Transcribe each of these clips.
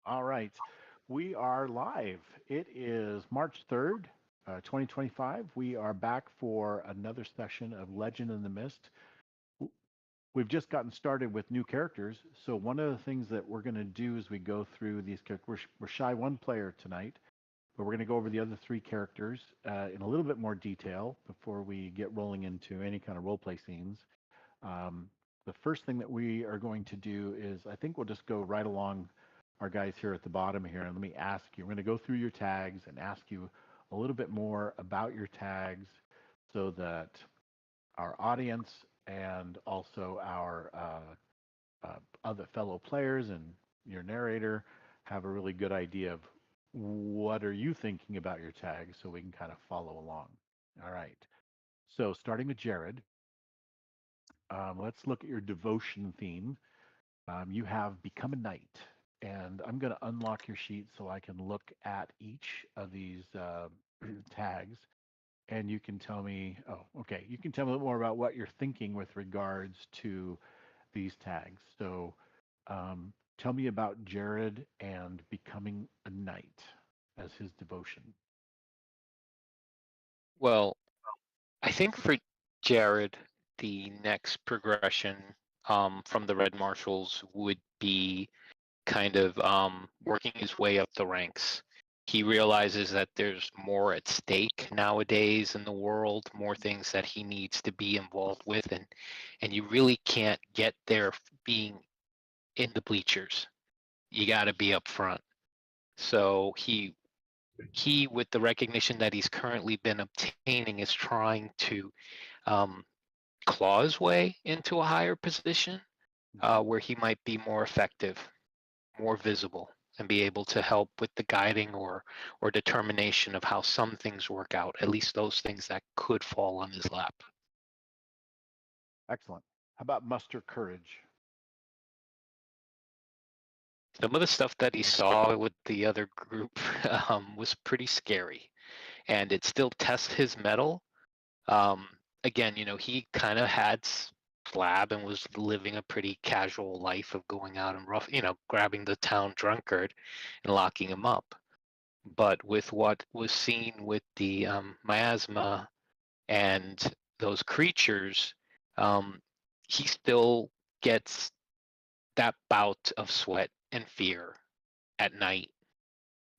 All right. We are live. It is March 3rd, 2025. We are back for another session of Legend in the Mist. We've just gotten started with new characters. So, one of the things that we're going to do as we go through these characters, we're shy one player tonight, but we're going to go over the other three characters in a little bit more detail before we get rolling into any kind of role play scenes. Um, the first thing that we are going to do is I think we'll just go right along our guys here at the bottom here. And let me ask you, we're going to go through your tags and ask you a little bit more about your tags so that our audience and also our other fellow players and your narrator have a really good idea of what are you thinking about your tags so we can kind of follow along. All right. So starting with Jared, let's look at your devotion theme. You have become a knight, and I'm going to unlock your sheet so I can look at each of these tags, and you can tell me. Oh, okay. You can tell me a little more about what you're thinking with regards to these tags. So, tell me about Jared and becoming a knight as his devotion. Well, I think for Jared, the next progression from the Red Marshals would be kind of working his way up the ranks. He realizes that there's more at stake nowadays in the world, more things that he needs to be involved with, and you really can't get there being in the bleachers. You got to be up front. So he with the recognition that he's currently been obtaining is trying to um, claw his way into a higher position Mhm. where he might be more effective, more visible, and be able to help with the guiding or determination of how some things work out, at least those things that could fall on his lap. Excellent. How about muster courage? Some of the stuff that he saw with the other group was pretty scary, and it still tests his mettle. Um, Again, he kind of had slab and was living a pretty casual life of going out and grabbing the town drunkard and locking him up. But with what was seen with the miasma and those creatures, um, he still gets that bout of sweat and fear at night.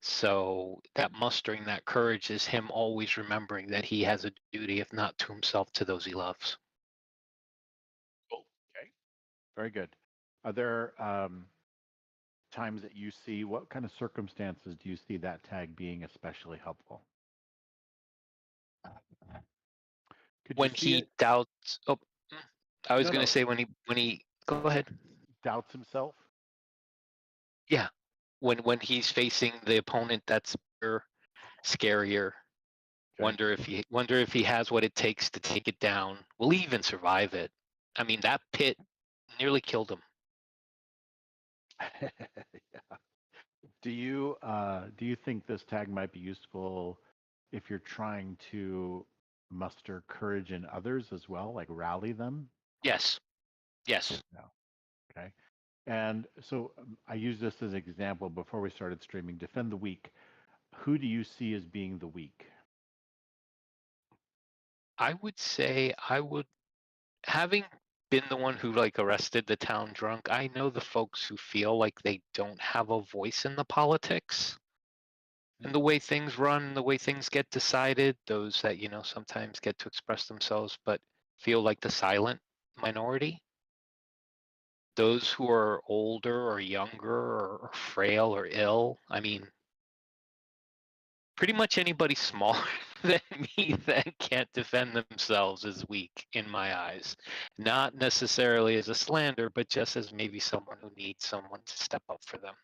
So that mustering that courage is him always remembering that he has a duty, if not to himself, to those he loves. Cool. Okay. Very good. Are there times that you see, what kind of circumstances do you see that tag being especially helpful? Could you When see he it? doubts, oh, I was No, going to no. say when he go ahead. Doubts himself? Yeah, when he's facing the opponent that's bigger, scarier. Okay. Wonder if he has what it takes to take it down. Will he even survive it? I mean, that pit nearly killed him. Yeah. Do you think this tag might be useful if you're trying to muster courage in others as well, like rally them? Yes, yes. No. Okay. And so I use this as an example before we started streaming. Defend the weak. Who do you see as being the weak? I would say I would, having been the one who like arrested the town drunk, I know the folks who feel like they don't have a voice in the politics and the way things run, the way things get decided, those that, sometimes get to express themselves but feel like the silent minority. Those who are older or younger or frail or ill, I mean, pretty much anybody smaller than me that can't defend themselves is weak in my eyes. Not necessarily as a slander, but just as maybe someone who needs someone to step up for them.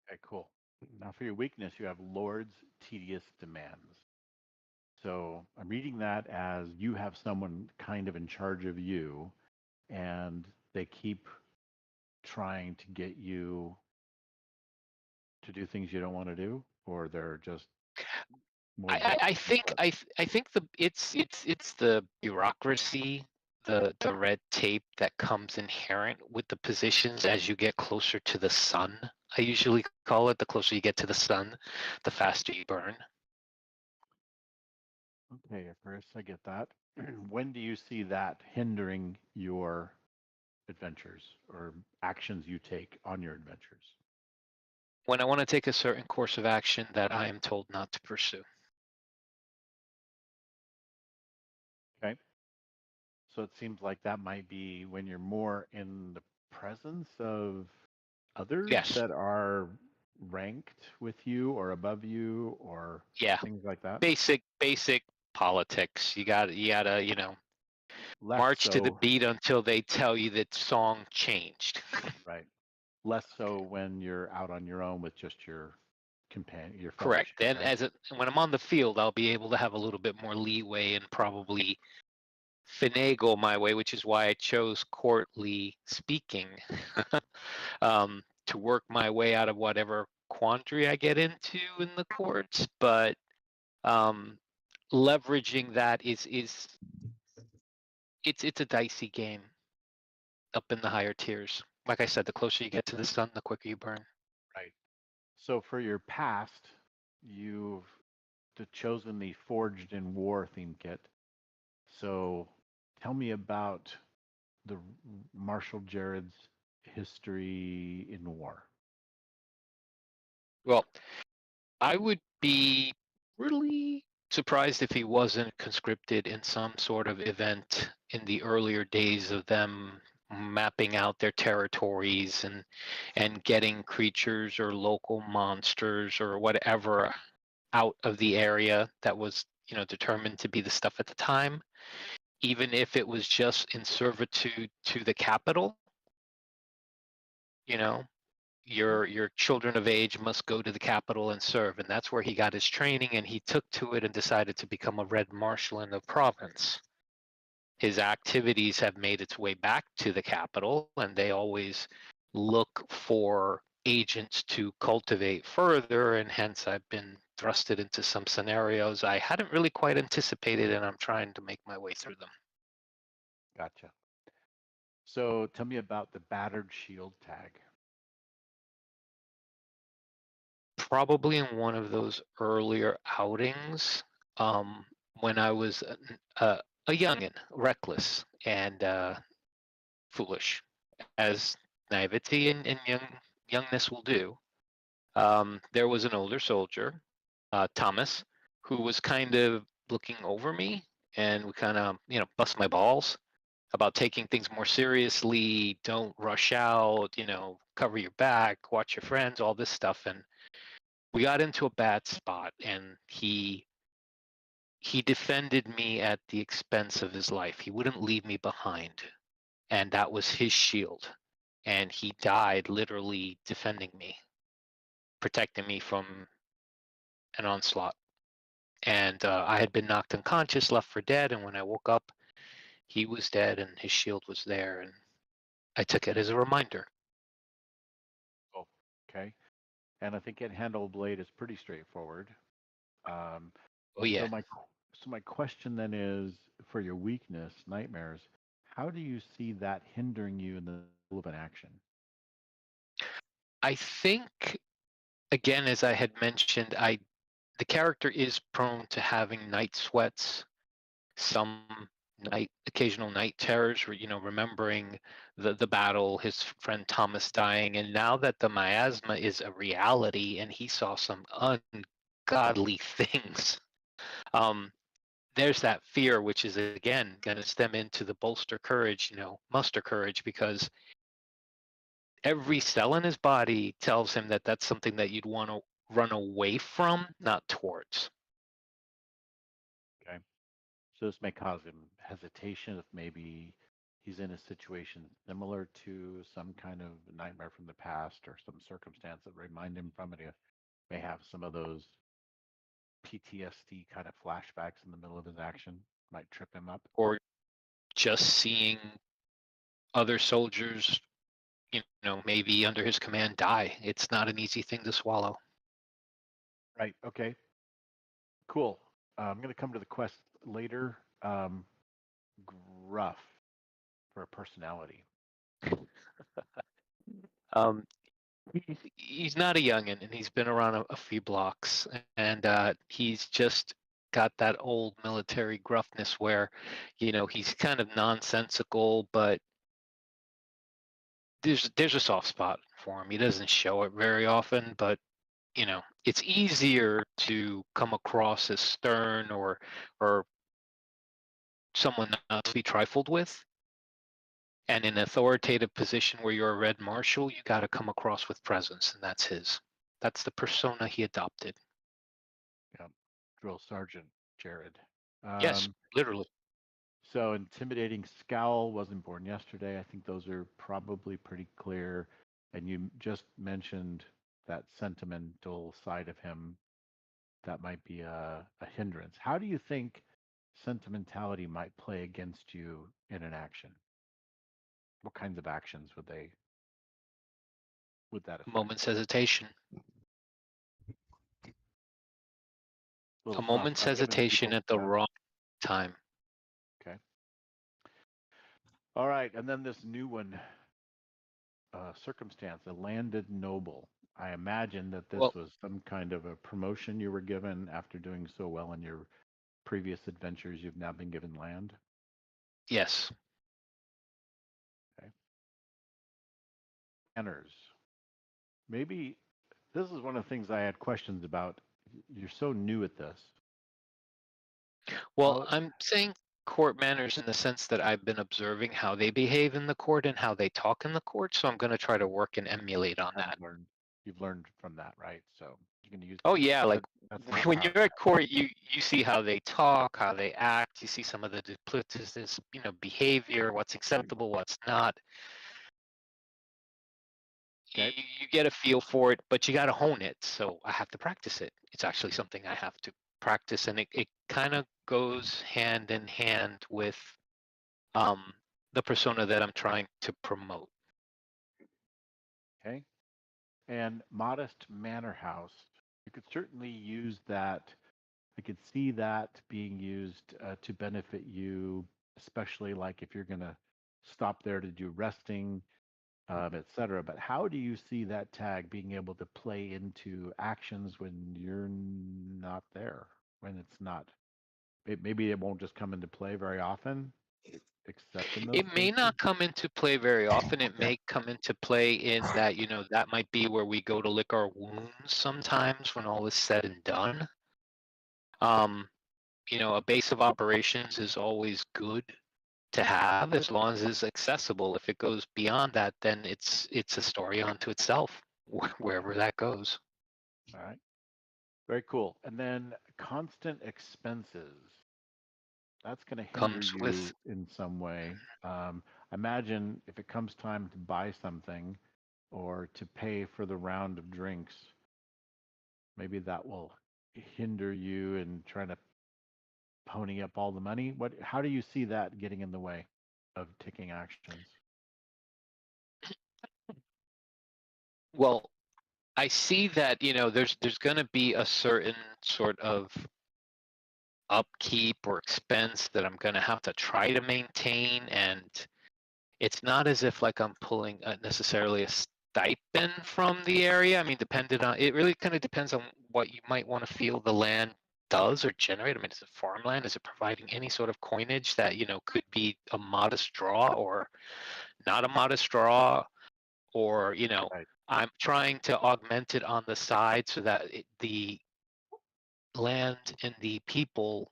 Okay, cool. Now for your weakness, you have Lord's tedious demands. So I'm reading that as you have someone kind of in charge of you, and they keep trying to get you to do things you don't want to do, or they're just more I difficult. think the it's the bureaucracy the red tape that comes inherent with the positions as you get closer to the sun. I usually call it, the closer you get to the sun, the faster you burn. Okay, Chris, I get that. When do you see that hindering your adventures or actions you take on your adventures? When I want to take a certain course of action that I am told not to pursue. Okay. So it seems like that might be when you're more in the presence of others Yes. that are ranked with you or above you or Yeah. things like that. Basic politics. You gotta, Less march to the so, beat until they tell you that song changed. right. Less so when you're out on your own with just your companion, your Correct. fellowship, Then right? when I'm on the field, I'll be able to have a little bit more leeway and probably finagle my way, which is why I chose courtly speaking, to work my way out of whatever quandary I get into in the courts. But um, leveraging that is it's a dicey game up in the higher tiers. Like I said, the closer you get to the sun, the quicker you burn. Right. So for your past, you've chosen the Forged in War theme kit. So tell me about the Marshall Jared's history in war. Well, I would be really surprised if he wasn't conscripted in some sort of event in the earlier days of them mapping out their territories and getting creatures or local monsters or whatever out of the area that was, determined to be the stuff at the time, even if it was just in servitude to the capital, you know, Hmm. your children of age must go to the capital and serve, and that's where he got his training, and he took to it and decided to become a red marshal in the province. His activities have made its way back to the capital, and they always look for agents to cultivate further, and hence I've been thrusted into some scenarios I hadn't really quite anticipated, and I'm trying to make my way through them. Gotcha. So tell me about the battered shield tag. Probably in one of those earlier outings, when I was a youngin, reckless and foolish, as naivety and youngness will do. There was an older soldier, Thomas, who was kind of looking over me and would kind of, bust my balls about taking things more seriously. Don't rush out, cover your back, watch your friends, all this stuff. And we got into a bad spot, and he defended me at the expense of his life. He wouldn't leave me behind, and that was his shield. And he died literally defending me, protecting me from an onslaught. And I had been knocked unconscious, left for dead, and when I woke up, he was dead, and his shield was there, and I took it as a reminder. Oh, okay. And I think in Handle Blade is pretty straightforward. Um, Oh so yeah. my question then is for your weakness, nightmares, how do you see that hindering you in the middle of an action? I think, again, as I had mentioned, I the character is prone to having night sweats, some occasional night terrors, remembering the battle, his friend Thomas dying, and now that the miasma is a reality and he saw some ungodly things, um, there's that fear, which is again going to stem into the bolster courage, muster courage, because every cell in his body tells him that that's something that you'd want to run away from, not towards. Okay. So this may cause him hesitation if maybe he's in a situation similar to some kind of nightmare from the past or some circumstance that remind him from it. He may have some of those PTSD kind of flashbacks in the middle of his action, might trip him up. Or just seeing other soldiers, maybe under his command die. It's not an easy thing to swallow. Right. Okay. Cool. I'm going to come to the quest later. Gruff. for a personality? Um, he's not a youngin, and he's been around a few blocks, and he's just got that old military gruffness where, he's kind of nonsensical, but there's a soft spot for him. He doesn't show it very often, but it's easier to come across as stern or someone not to be trifled with. And in an authoritative position where you're a red marshal, you got to come across with presence, and that's his. That's the persona he adopted. Yeah, drill sergeant Jared. Yes, Um, literally. so intimidating scowl wasn't born yesterday. I think those are probably pretty clear. And you just mentioned that sentimental side of him that might be a hindrance. How do you think sentimentality might play against you in an action? What kinds of actions would that affect? Moment's hesitation. A little A soft, moment's giving hesitation people, at the yeah. wrong time. Okay. All right, and then this new one, circumstance, a landed noble. I imagine that this Well, was some kind of a promotion you were given after doing so well in your previous adventures. You've now been given land. yes. Okay. Manners. Maybe this is one of the things I had questions about. You're so new at this. Well, How I'm saying court manners in the sense that I've been observing how they behave in the court and how they talk in the court. So I'm going to try to work and emulate on have that. learned, you've learned from that, right? So you can use Oh yeah, like that's enough when power. you're at court, you see how they talk, how they act. You see some of the duplicitous, behavior, what's acceptable, what's not. You, Okay. you get a feel for it, but you got to hone it. So I have to practice it. It's actually something I have to practice, and it kind of goes hand in hand with um, the persona that I'm trying to promote. Okay. And modest manor house. You could certainly use that. I could see that being used to benefit you, especially like if you're going to stop there to do resting, et cetera. But how do you see that tag being able to play into actions when you're not there, when it's not? Maybe it won't just come into play very often, except in those It may cases. not come into play very often. It Okay. may come into play in that, that might be where we go to lick our wounds sometimes when all is said and done. Um, a base of operations is always good to have as long as it's accessible. If it goes beyond that, then it's a story unto itself, wherever that goes. All right. Very cool. And then constant expenses. That's going to hinder Comes with you in some way. Imagine if it comes time to buy something or to pay for the round of drinks, maybe that will hinder you in trying to pony up all the money. How do you see that getting in the way of taking actions? well, I see that, there's going to be a certain sort of upkeep or expense that I'm going to have to try to maintain. And it's not as if like I'm pulling necessarily a stipend from the area. I mean, it really kind of depends on what you might want to feel the land does or generate. I mean, is it farmland? Is it providing any sort of coinage that, could be a modest draw or not a modest draw? Or, Right. I'm trying to augment it on the side so that the land and the people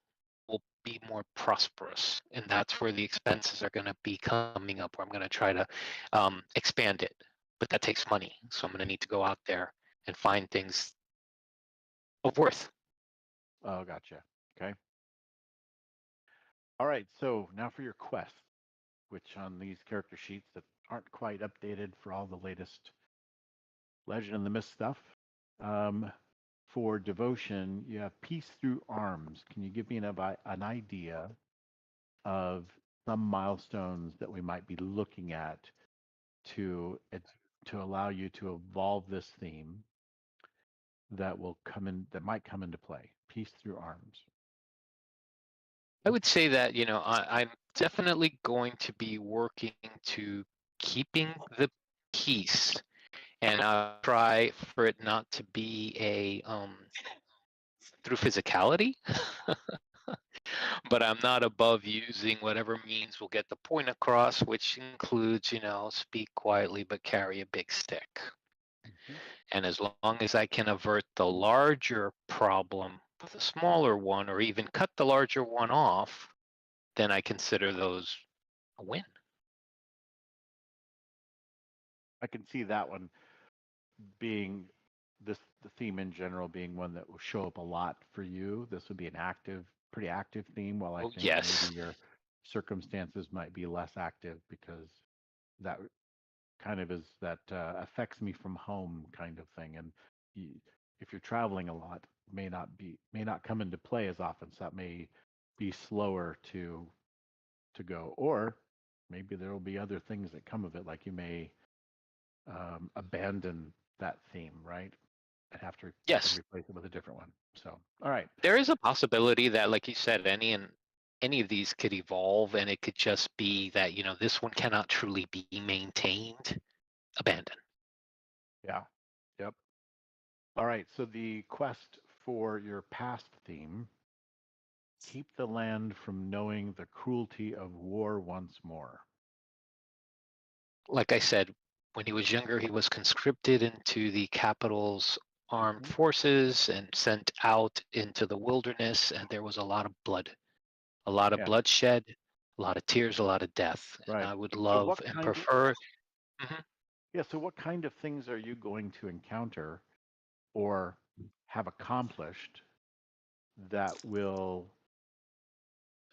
will be more prosperous. And that's where the expenses are going to be coming up, where I'm going to try to expand it. But that takes money. So I'm going to need to go out there and find things of worth. Oh, gotcha. Okay. All right. So now for your quest, which on these character sheets that aren't quite updated for all the latest Legend of the Mist stuff. For devotion, you have peace through arms. Can you give me an idea of some milestones that we might be looking at to to allow you to evolve this theme that might come into play? Peace through arms. I would say that, I'm definitely going to be working to keeping the peace, and I'll try for it not to be a through physicality. But I'm not above using whatever means will get the point across, which includes, speak quietly but carry a big stick. Mhm. And as long as I can avert the larger problem with a smaller one, or even cut the larger one off, then I consider those a win. I can see that one being the theme in general being one that will show up a lot for you. This would be an pretty active theme, while I Oh, think maybe yes. your circumstances might be less active because that kind of is that affects me from home kind of thing. And you, if you're traveling a lot, may not come into play as often. So that may be slower to go, or maybe there will be other things that come of it, like you may abandon that theme, right? And have to Yes. replace it with a different one. So, all right. There is a possibility that, like you said, any of these could evolve, and it could just be that, this one cannot truly be maintained, abandoned. Yeah. Yep. All right. So the quest for your past theme: keep the land from knowing the cruelty of war once more. Like I said, when he was younger, he was conscripted into the capital's armed Hmm. forces and sent out into the wilderness, and there was a lot of blood, a lot of Yeah. bloodshed, a lot of tears, a lot of death. And Right. I would So love what and kind of prefer. Mhm. yeah, so what kind of things are you going to encounter or have accomplished that will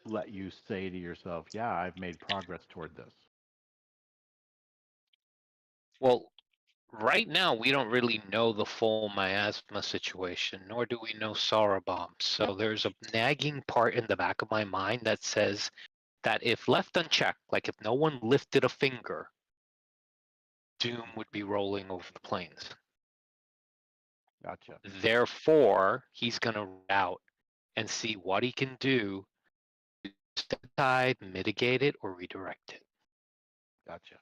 let you say to yourself, yeah, I've made progress toward this? Well, right now, we don't really know the full miasma situation, nor do we know Sarabam. So there's a nagging part in the back of my mind that says that if left unchecked, like if no one lifted a finger, doom would be rolling over the plains. Gotcha. Therefore, he's going to out and see what he can do to step aside, mitigate it, or redirect it. Gotcha.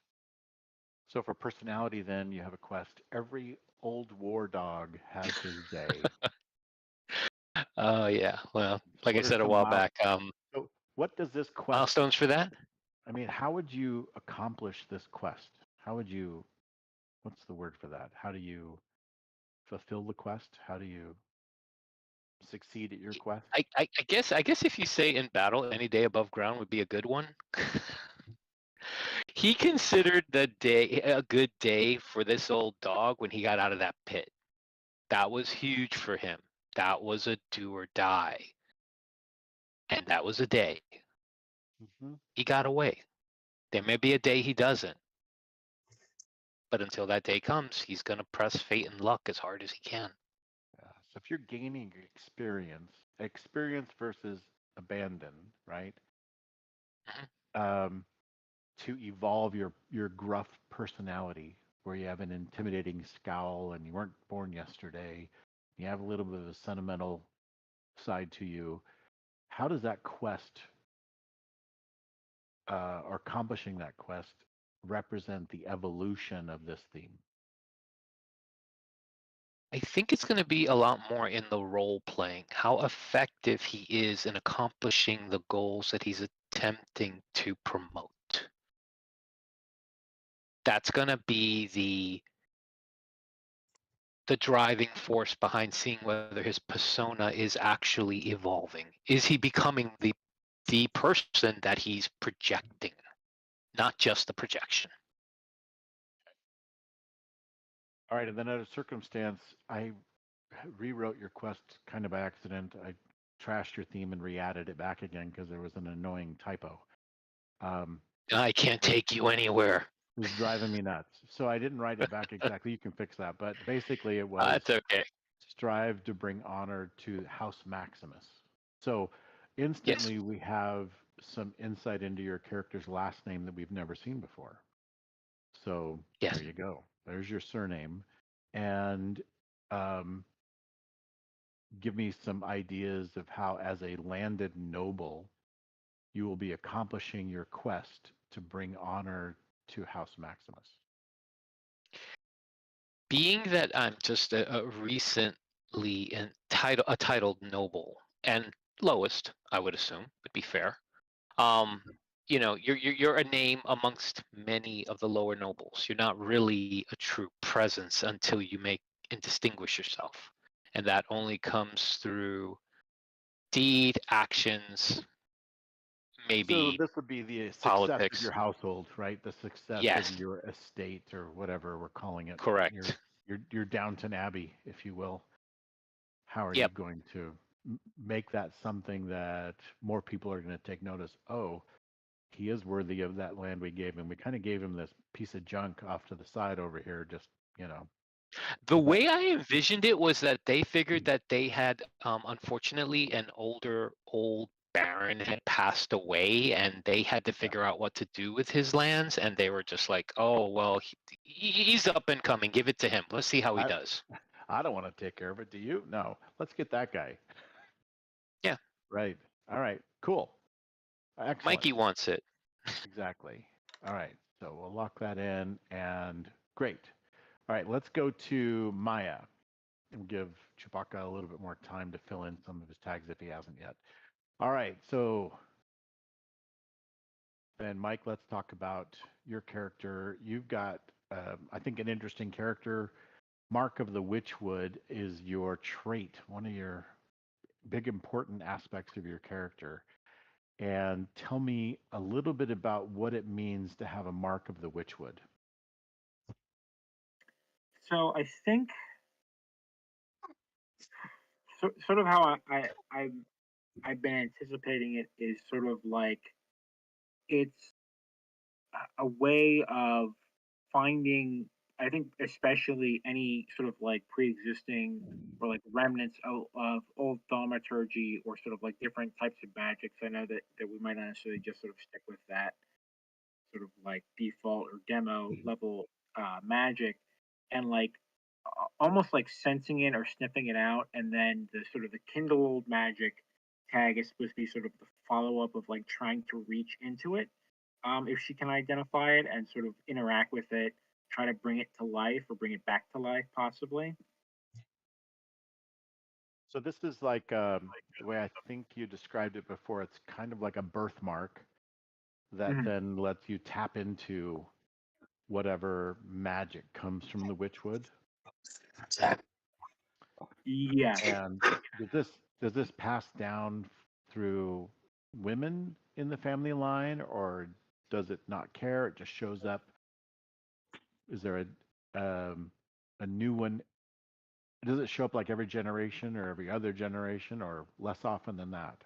So for personality, then you have a quest. Every old war dog has his day. Oh yeah. Well, So like I what are said a some while back, so what does this quest, milestones for that. I mean, how would you accomplish this quest? How would you, what's the word for that? How do you fulfill the quest? How do you succeed at your quest? I guess if you say in battle, any day above ground would be a good one. He considered the day a good day for this old dog when he got out of that pit. That was huge for him. That was a do or die. And that was a day. Hmm. He got away. There may be a day he doesn't, but until that day comes, he's going to press fate and luck as hard as he can. Yeah. So if you're gaining experience versus abandon, right? Mhm. Um, to evolve your gruff personality, where you have an intimidating scowl and you weren't born yesterday, you have a little bit of a sentimental side to you. How does that quest, or accomplishing that quest, represent the evolution of this theme? I think it's going to be a lot more in the role playing, how effective he is in accomplishing the goals that he's attempting to promote. That's going to be the driving force behind seeing whether his persona is actually evolving. Is he becoming the person that he's projecting, not just the projection? All right, and then out of circumstance, I rewrote your quest kind of by accident. I trashed your theme and re-added it back again because there was an annoying typo. Um, I can't take you anywhere. It was driving me nuts. So I didn't write it back exactly. You can fix that. But basically, it That's was okay. strive to bring honor to House Maximus. So Yes. instantly, we have some insight into your character's last name that we've never seen before. So there Yes. you go. There's your surname. And um, give me some ideas of how, as a landed noble, you will be accomplishing your quest to bring honor to House Maximus? Being that I'm just a recently a titled noble and lowest, I would assume, would be fair. You're a name amongst many of the lower nobles. You're not really a true presence until you make and distinguish yourself, and that only comes through deed, actions, So maybe this would be the success of politics. your household, right? The success of Yes, your estate or whatever we're calling it. Your correct. your Downton Abbey, if you will. How are you Yep. going to make that something that more people are going to take notice? Oh, he is worthy of that land we gave him. We kind of gave him this piece of junk off to the side over here, just, you know, The but way I envisioned it was that they figured that they had, unfortunately, an old baron had passed away, and they had to yeah, figure out what to do with his lands, and they were just like, "Oh well, he's up and coming. Give it to him. Let's see how he I does." I don't want to take care of it. Do you? No. Let's get that guy. Yeah, Right. All right. Cool. Excellent. Mikey wants it. Exactly. All right. So we'll lock that in and great. All right. Let's go to Maya and give Chewbacca a little bit more time to fill in some of his tags if he hasn't yet. All right. So then, Mike, let's talk about your character. You've got, I think, an interesting character. Mark of the Witchwood is your trait, one of your big important aspects of your character. And tell me a little bit about what it means to have a Mark of the Witchwood. So I think sort of how I've been anticipating it is sort of like it's a way of finding. I think especially any sort of like pre-existing or like remnants of old thaumaturgy or sort of like different types of magics. I know that we might not necessarily just sort of stick with that sort of like default or demo level magic, and like almost like sensing it or sniffing it out, and then the sort of the kindled magic tag is supposed to be sort of the follow up of like trying to reach into it, if she can identify it and sort of interact with it, try to bring it to life or bring it back to life, possibly. So this is like the way I think you described it before. It's kind of like a birthmark that Mhm. then lets you tap into whatever magic comes from the Witchwood. Yes. And does this pass down through women in the family line, or does it not care? It just shows up. Is there a new one? Does it show up like every generation or every other generation, or less often than that?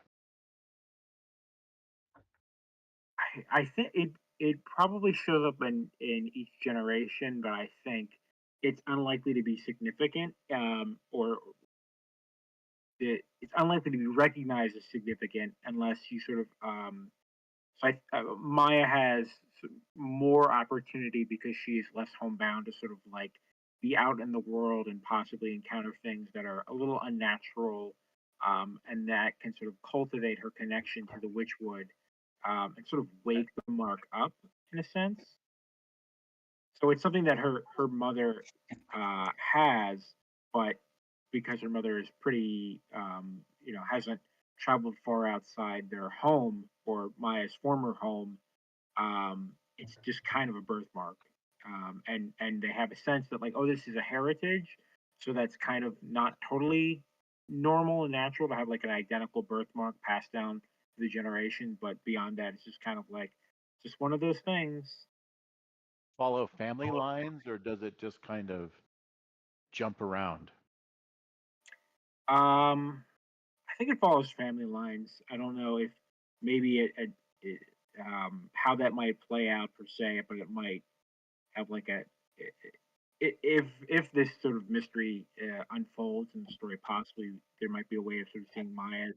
I think it probably shows up in each generation, but I think it's unlikely to be significant, or it's unlikely to be recognized as significant unless you sort of Maya has more opportunity because she is less homebound to sort of like be out in the world and possibly encounter things that are a little unnatural, and that can sort of cultivate her connection to the Witchwood, and sort of wake the mark up in a sense. So it's something that her mother has, but because her mother is pretty, hasn't traveled far outside their home or Maya's former home, it's just kind of a birthmark, and they have a sense that like, oh, this is a heritage, so that's kind of not totally normal and natural to have like an identical birthmark passed down to the generation, but beyond that, it's just kind of like just one of those things. Follow family lines, or does it just kind of jump around? I think it follows family lines. I don't know if maybe it how that might play out per se, but it might have like if this sort of mystery unfolds in the story, possibly there might be a way of sort of seeing Maya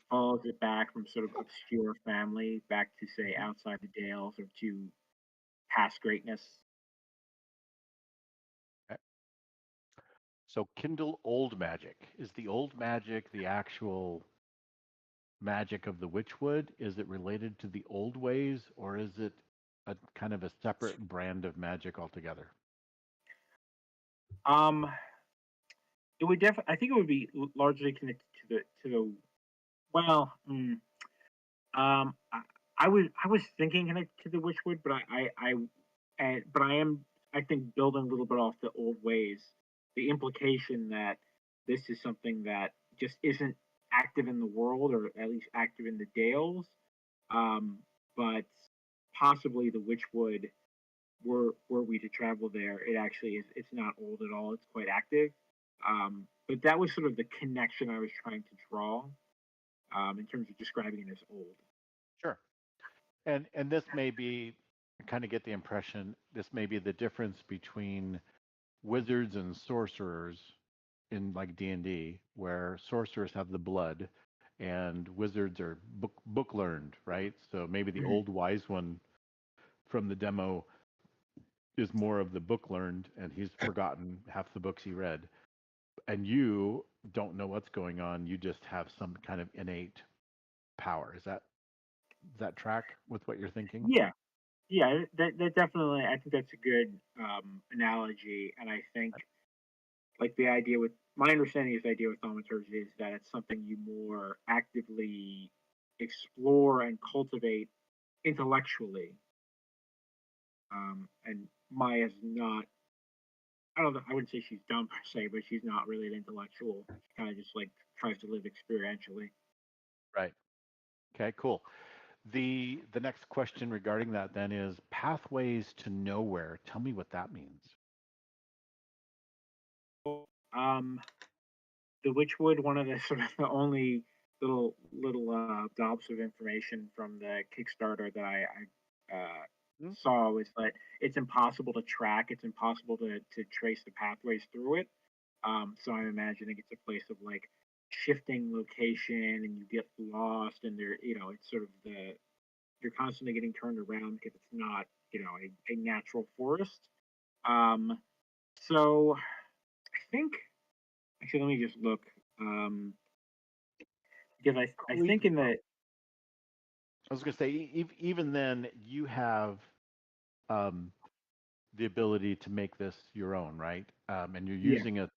follows it back from sort of obscure family back to say outside the Dales or to past greatness. Okay. So Kindle old magic. Is the old magic the actual magic of the Witchwood? Is it related to the old ways, or is it a kind of a separate brand of magic altogether? Um, it would I think it would be largely connected to the well. I was thinking connected to the Witchwood, but I am, I think, building a little bit off the old ways. The implication that this is something that just isn't active in the world, or at least active in the Dales, um, but possibly the Witchwood. Were we to travel there, it actually is. It's not old at all. It's quite active. But that was sort of the connection I was trying to draw in terms of describing it as old. Sure. And this may be, I kind of get the impression this may be the difference between wizards and sorcerers in like D&D, where sorcerers have the blood and wizards are book learned, right? So maybe the old wise one from the demo is more of the book learned and he's forgotten half the books he read. And you don't know what's going on. You just have some kind of innate power. Does that track with what you're thinking? Yeah, yeah, that definitely. I think that's a good analogy, and I think like the idea with my understanding is the idea with thaumaturgy is that it's something you more actively explore and cultivate intellectually. And Maya's not. I don't know. I wouldn't say she's dumb per se, but she's not really an intellectual. She kind of just like tries to live experientially. Right. Okay, cool. The next question regarding that then is pathways to nowhere. Tell me what that means. Um, the Witchwood, one of the sort of the only little dobs of information from the Kickstarter that I saw was that it's impossible to track. It's impossible to trace the pathways through it. So I'm imagining it's a place of like shifting location, and you get lost, and there, it's sort of you're constantly getting turned around because it's not, a natural forest. Um, so I think actually, let me just look. Um, because I think in the I was going to say, even then, you have um, the ability to make this your own, right? And you're yeah. using a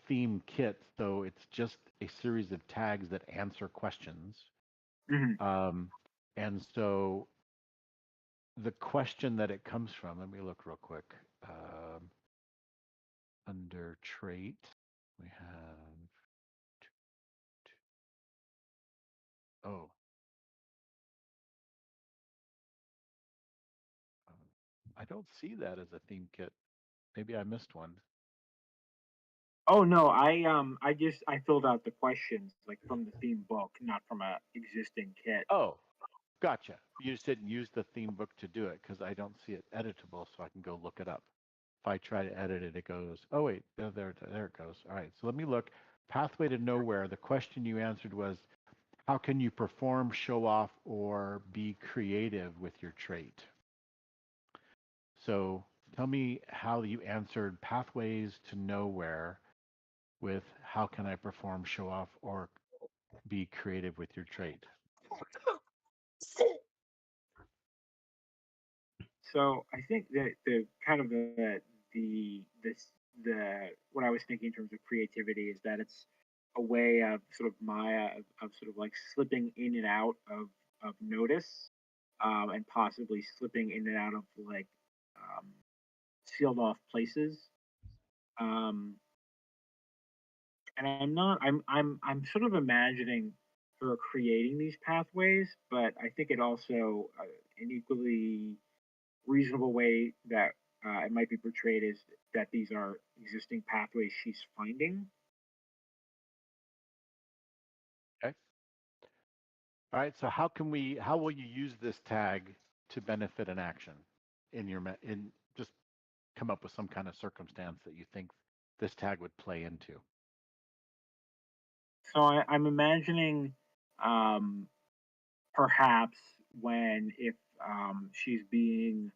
theme kit, so it's just a series of tags that answer questions. Mhm. And so the question that it comes from, let me look real quick. Under trait, we have, oh, I don't see that as a theme kit. Maybe I missed one. Oh no, I filled out the questions like from the theme book, not from a existing kit. Oh, gotcha. You just didn't use the theme book to do it because I don't see it editable, so I can go look it up. If I try to edit it, it goes, oh wait, there it goes. All right, so let me look. Pathway to nowhere. The question you answered was, how can you perform, show off, or be creative with your trait? So tell me how you answered pathways to nowhere with how can I perform, show off, or be creative with your trait? So I think that the kind of the this the what I was thinking in terms of creativity is that it's a way of sort of Maya of sort of like slipping in and out of notice, and possibly slipping in and out of like um, sealed off places. Um, and I'm not. I'm sort of imagining her creating these pathways, but I think it also an equally reasonable way that it might be portrayed is that these are existing pathways she's finding. Okay. All right. So how will you use this tag to benefit an action in just come up with some kind of circumstance that you think this tag would play into? So I'm imagining um, perhaps when if she's being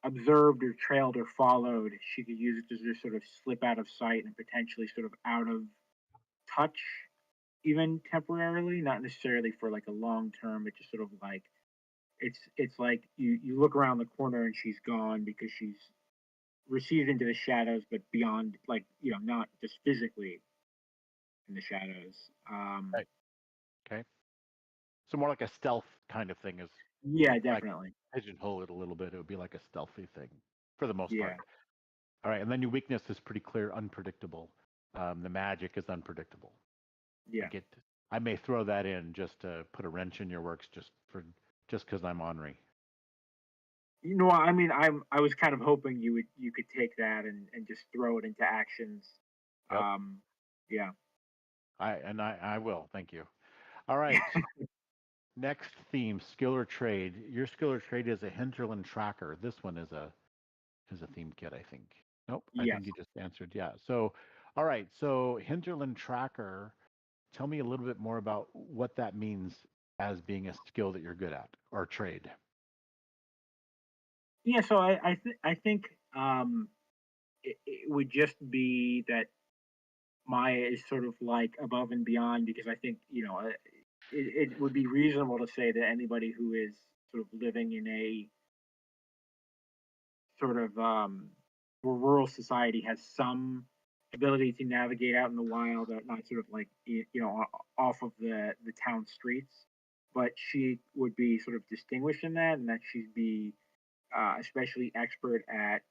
observed or trailed or followed, she could use it to just sort of slip out of sight and potentially sort of out of touch even temporarily, not necessarily for like a long term, but just sort of like it's like you look around the corner and she's gone because she's receded into the shadows, but beyond, like, not just physically in the shadows. Right. Okay. So more like a stealth kind of thing is Yeah, if I definitely. pigeonhole it a little bit, it would be like a stealthy thing for the most Yeah, part. All right, and then your weakness is pretty clear, unpredictable. The magic is unpredictable. I yeah. get. I may throw that in just to put a wrench in your works, just because I'm ornery. I mean, I was kind of hoping you could take that and just throw it into actions. Yep. Um, yeah. I will. Thank you. All right. Next theme, skill or trade. Your skill or trade is a hinterland tracker. This one is a theme kit, I think. Nope, I Yes. think you just answered. Yeah. So, all right. So hinterland tracker. Tell me a little bit more about what that means as being a skill that you're good at or trade. Yeah. So I think it would just be that Maya is sort of like above and beyond, because I think it would be reasonable to say that anybody who is sort of living in a sort of rural society has some ability to navigate out in the wild, not sort of like off of the town streets. But she would be sort of distinguished in that, and that she'd be especially expert at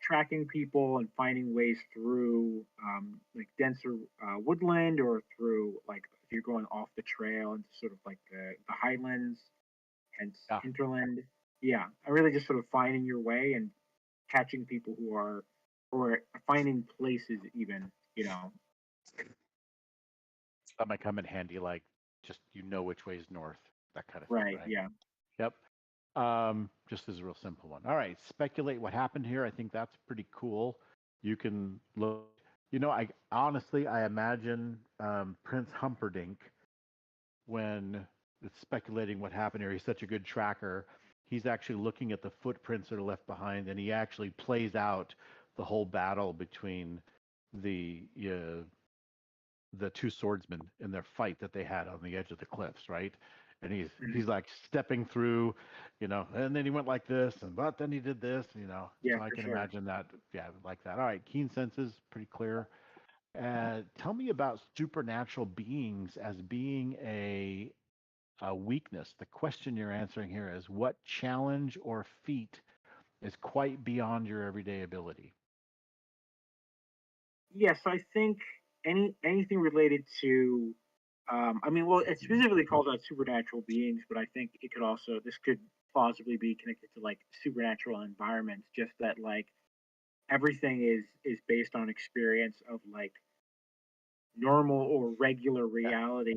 tracking people and finding ways through like denser woodland, or through, like, if you're going off the trail into sort of like the highlands, hence Yeah, hinterland. Yeah, and really just sort of finding your way and catching people or finding places, even, that might come in handy. Like just which way is north, that kind of thing, right, right? yeah. Yep. Just as a real simple one. All right, speculate what happened here. I think that's pretty cool. You can look. I honestly, I imagine Prince Humperdinck, when it's speculating what happened here. He's such a good tracker. He's actually looking at the footprints that are left behind, and he actually plays out the whole battle between the the two swordsmen in their fight that they had on the edge of the cliffs, right? And he's Mhm. like stepping through, and then he went like this, but then he did this, Yeah, So I for can sure. imagine that, yeah, like that. All right, keen senses, pretty clear. Tell me about supernatural beings as being a weakness. The question you're answering here is, what challenge or feat is quite beyond your everyday ability? Yes, I think anything related to, I mean, well, it specifically calls out supernatural beings, but I think this could plausibly be connected to like supernatural environments. Just that, like, everything is based on experience of like normal or regular Yeah, reality.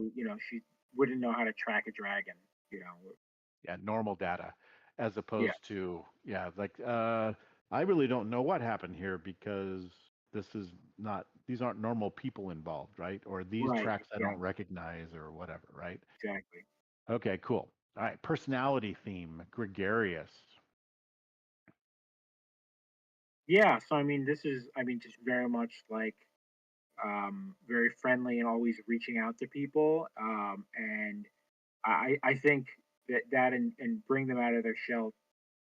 She wouldn't know how to track a dragon. You know, yeah, normal data, as yeah, opposed to, yeah, like I really don't know what happened here because these aren't normal people involved, right? Or these right, tracks I yeah, don't recognize or whatever, right? exactly. Okay, cool. All right, personality theme, gregarious. Yeah, so I mean, just very much like very friendly and always reaching out to people. And I think and bring them out of their shell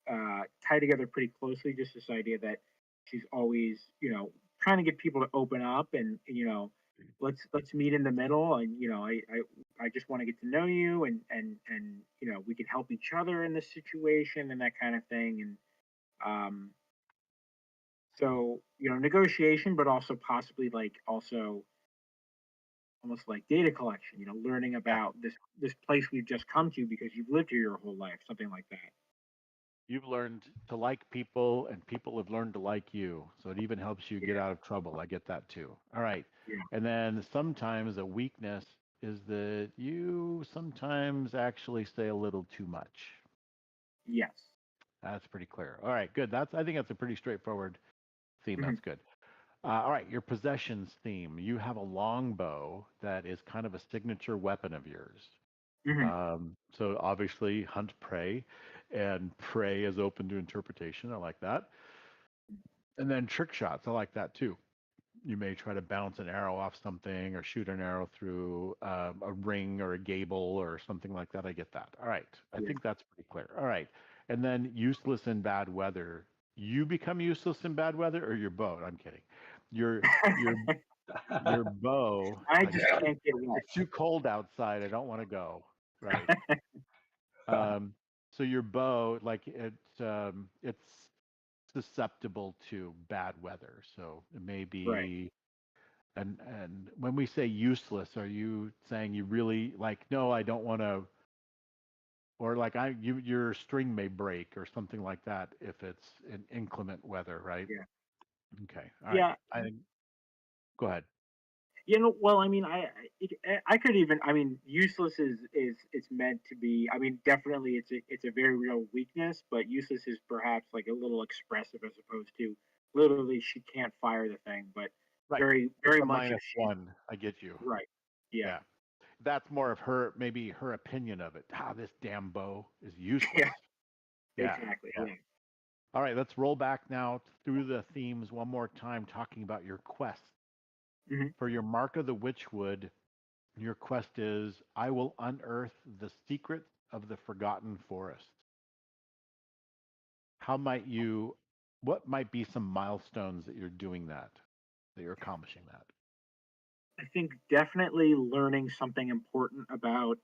tie together pretty closely. Just this idea that she's always, trying to get people to open up, and let's meet in the middle, and I just want to get to know you, and we can help each other in this situation, and that kind of thing. And um, so, negotiation, but also possibly like also almost like data collection, learning Yeah, about this place we've just come to because you've lived here your whole life, something like that. you've learned to like people, and people have learned to like you. So it even helps you get Yeah, out of trouble. I get that too. All right. yeah, And then sometimes a weakness is that you sometimes actually say a little too much. yes. That's pretty clear. All right, good. I think that's a pretty straightforward theme. Hmm. That's good. All right, your possessions theme. You have a longbow that is kind of a signature weapon of yours. Hmm. So obviously hunt prey, and prey is open to interpretation. I like that. And then trick shots. I like that too. you may try to bounce an arrow off something or shoot an arrow through a ring or a gable or something like that. I get that. All right. I think that's pretty clear. All right. And then useless in bad weather. You become useless in bad weather or your boat? I'm kidding. Your your your bow. I Like just can't get wet. it's too cold outside. I don't want to go. Right. So your bow, like it's susceptible to bad weather. So it may Right. be and when we say useless, are you saying you really like no, I don't want to or like your string may break or something like that if it's in inclement weather, right? Yeah. Okay. All right. Yeah. I go ahead. Well, I mean, I could even, I mean, useless is it's meant to be. I mean, definitely, it's a very real weakness, but useless is perhaps like a little expressive as opposed to literally she can't fire the thing, but Right. It's very a much -1. I get you. right. Yeah. Yeah. That's more of her maybe her opinion of it. Ah, this damn bow is useless. Yeah. Yeah. Exactly. Yeah. Yeah. All right, let's roll back now through the themes one more time, talking about your quest. Hmm. For your Mark of the Witchwood, your quest is I will unearth the secrets of the forgotten forest. How might you, what might be some milestones that you're doing that you're accomplishing that? I think definitely learning something important about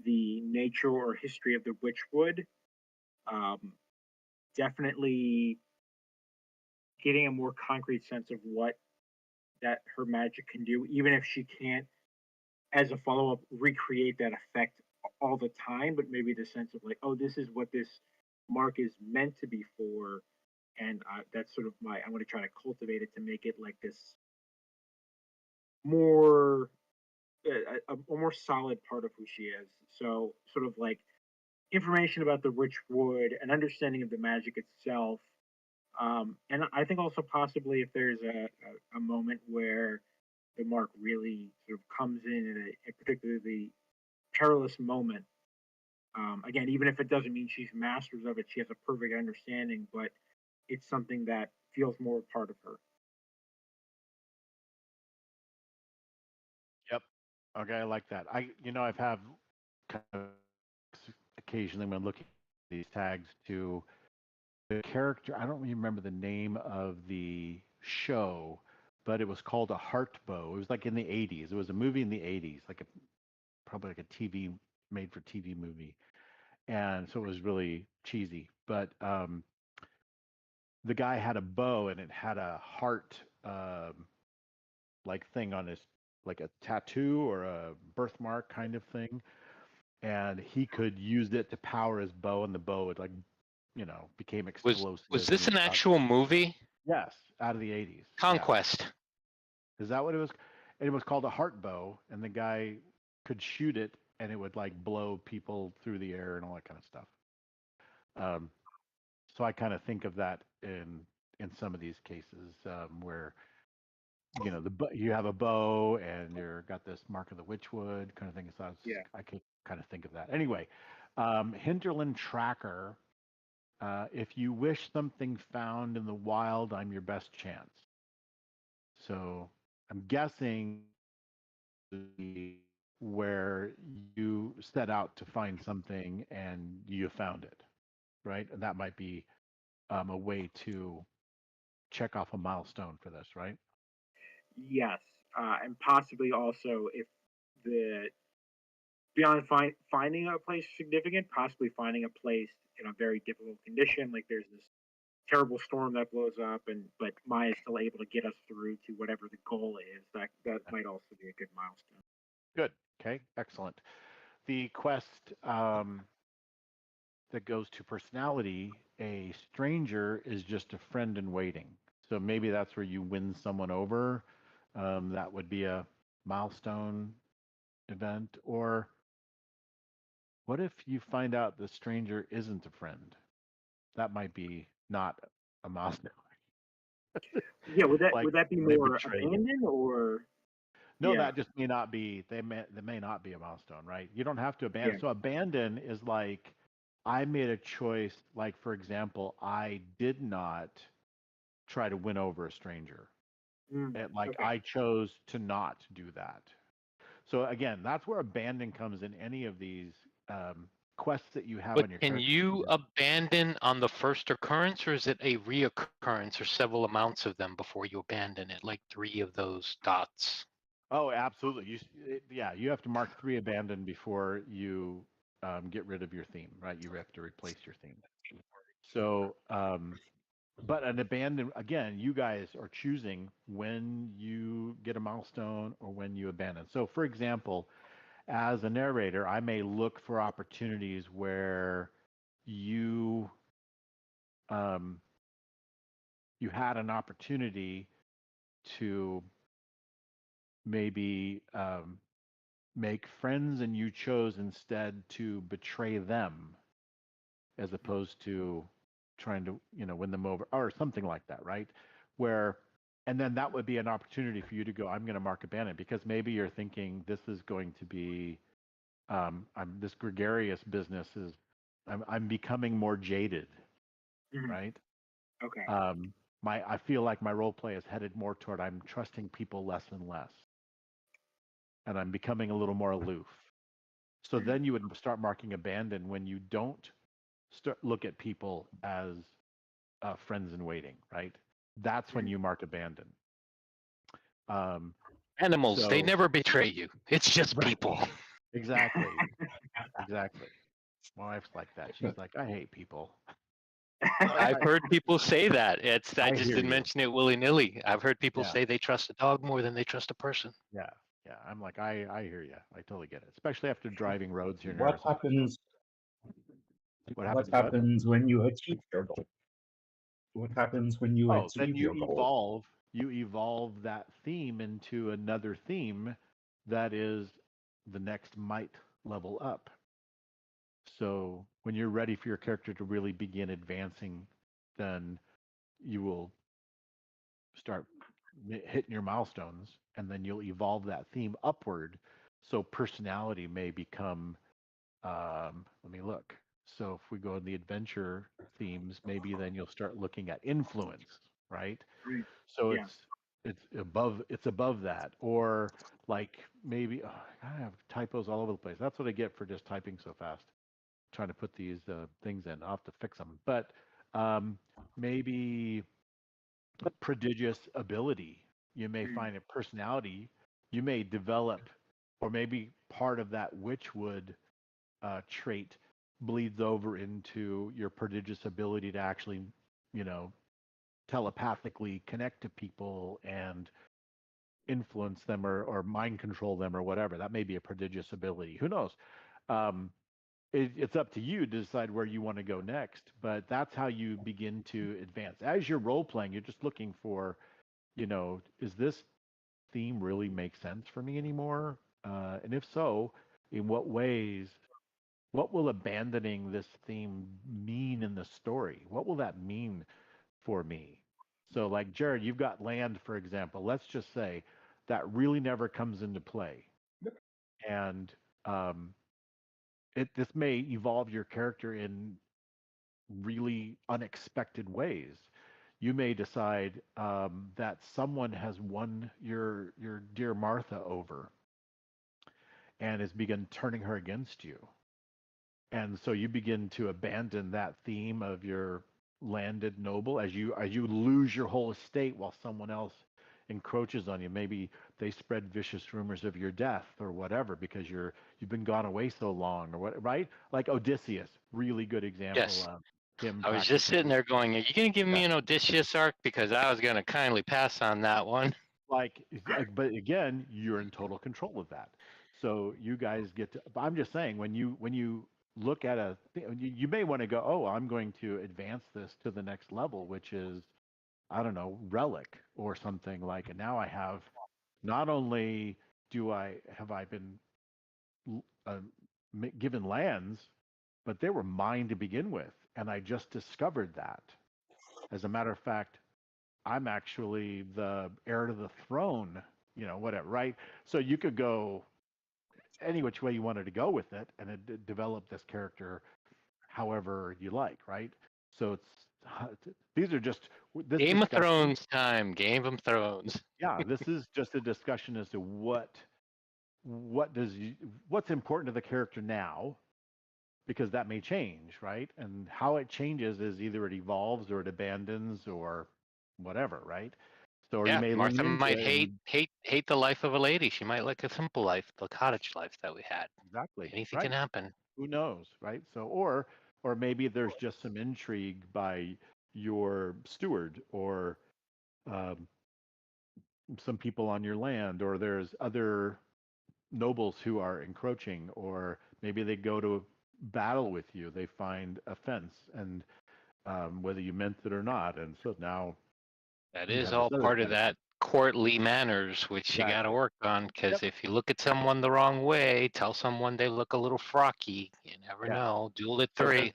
the nature or history of the Witchwood. Um, Definitely getting a more concrete sense of what that her magic can do, even if she can't, as a follow up, recreate that effect all the time. But maybe the sense of like, oh, this is what this mark is meant to be for, and that's sort of my. I'm going to try to cultivate it to make it like this more a more solid part of who she is. So sort of like information about the Witchwood, an understanding of the magic itself, and I think also possibly if there's a moment where the mark really sort of comes in at a particularly perilous moment. Again, even if it doesn't mean she's masters of it, she has a perfect understanding, but it's something that feels more a part of her. Yep. Okay, I like that. I've had kind of occasionally when looking at these tags to the character. I don't really remember the name of the show, but it was called a heart bow. It was like in the 80s. It was a movie in the 80s, probably like a TV made for TV movie. And so it was really cheesy. But the guy had a bow and it had a heart like thing on his like a tattoo or a birthmark kind of thing. And he could use it to power his bow and the bow would became Was explosive and this he an shot. actual movie? Yes, out of the 80s. Yeah. Conquest. Is that what it was? And it was called a heart bow, and the guy could shoot it, and it would like blow people through the air and all that kind of stuff. Um, so I kind of think of that in some of these cases where you have a bow and you're got this mark of the witchwood kind of thing. So Yeah. I could kind of think of that. Anyway, Hinterland Tracker. If you wish something found in the wild, I'm your best chance. So I'm guessing where you set out to find something and you found it, right? And that might be a way to check off a milestone for this, right? Yes, and possibly also if the beyond finding a place significant, possibly finding a place in a very difficult condition, like there's this terrible storm that blows up, and but Maya's still able to get us through to whatever the goal is. That might also be a good milestone. Good. Okay. Excellent. The quest that goes to personality, a stranger is just a friend in waiting. So maybe that's where you win someone over. That would be a milestone event. Or what if you find out the stranger isn't a friend? That might be not a milestone. Yeah, Like would that be they more betray you. abandon or No, yeah, that just may not be. They may not be a milestone, right? You don't have to yeah, abandon. So abandon is like I made a choice. Like for example, I did not try to win over a stranger. Like Okay. I chose to not do that. So again, that's where abandon comes in any of these quests that you have But on your can character. you abandon on the first occurrence, or is it a reoccurrence, or several amounts of them before you abandon it, like 3 of those dots? Oh, absolutely. Yeah, you have to mark 3 abandoned before you get rid of your theme, right? You have to replace your theme. So, but an abandon, again, you guys are choosing when you get a milestone or when you abandon. So, for example, as a narrator, I may look for opportunities where you um, you had an opportunity to maybe make friends and you chose instead to betray them as opposed to trying to win them over or something like that, right? Where and then that would be an opportunity for you to go, I'm going to mark abandon because maybe you're thinking this is going to be this gregarious business is I'm becoming more jaded, right? Okay. I feel like my role play is headed more toward I'm trusting people less and less, and I'm becoming a little more aloof. So then you would start marking abandon when you don't look at people as friends in waiting, right? That's when you mark abandon. Um, Animals, they so never betray you. It's just right, people. exactly, exactly. My wife's like that. She's like, I hate people. I've heard people say that. I I just hear didn't you. mention it willy-nilly. I've heard people Yeah, say they trust a dog more than they trust a person. yeah, yeah. I'm like, I hear you. I totally get it. Especially after driving roads here in What Arizona. happens? What What happens? What? happens when you achieve your goal? What happens when you Oh, then achieve your goal? you evolve that theme into another theme that is the next might level up. So when you're ready for your character to really begin advancing, then you will start hitting your milestones and then you'll evolve that theme upward. So personality may become, let me look. So if we go in the adventure themes, maybe then you'll start looking at influence, right? So Yeah. it's above that, or like maybe I have typos all over the place. That's what I get for just typing so fast, trying to put these things in. I'll have to fix them. But maybe prodigious ability. You may find a personality. You may develop, or maybe part of that witchwood trait bleeds over into your prodigious ability to actually, you know, telepathically connect to people and influence them or mind control them or whatever. That may be a prodigious ability. Who knows? Um, it's up to you to decide where you want to go next, but that's how you begin to advance. As you're role playing, you're just looking for, is this theme really make sense for me anymore? And if so, in what ways? What will abandoning this theme mean in the story? What will that mean for me? So, like Jared, you've got land, for example. Let's just say that really never comes into play, and um, this may evolve your character in really unexpected ways. You may decide that someone has won your dear Martha over and has begun turning her against you. And so you begin to abandon that theme of your landed noble as you lose your whole estate while someone else encroaches on you. Maybe they spread vicious rumors of your death or whatever because you've been gone away so long or what, right? Like Odysseus, really good example Yes. of him I was just sitting practically. there going, are you going to give Yeah. me an Odysseus arc? Because I was going to kindly pass on that one. But again, you're in total control of that. So you guys get to. But I'm just saying, when you look at you may want to go, oh, I'm going to advance this to the next level, which is, I don't know, relic or something like. And now I have, not only have I been uh, given lands, but they were mine to begin with, and I just discovered that. As a matter of fact, I'm actually the heir to the throne, whatever, right? So you could go any which way you wanted to go with it and develop this character however you like, right? So these are just this Game of discussion. Thrones time. Game of Thrones. Yeah, this is just a discussion as to what's important to the character now, because that may change, right? And how it changes is either it evolves or it abandons or whatever, right? So, or you Yeah, may lean Martha into might it and hate the life of a lady. She might like a simple life, the cottage life that we had. exactly, Anything right? can happen. Who knows, right? So, or maybe there's just some intrigue by your steward or um, some people on your land, or there's other nobles who are encroaching, or maybe they go to battle with you. They find a fence, and whether you meant it or not, and so now That you is have this all other part of tension. that courtly manners, which you got to Exactly. work on. Yep. Because if you look at someone the wrong way, tell someone they look a little frocky. You never Yeah. know. Duel at Or they're 3.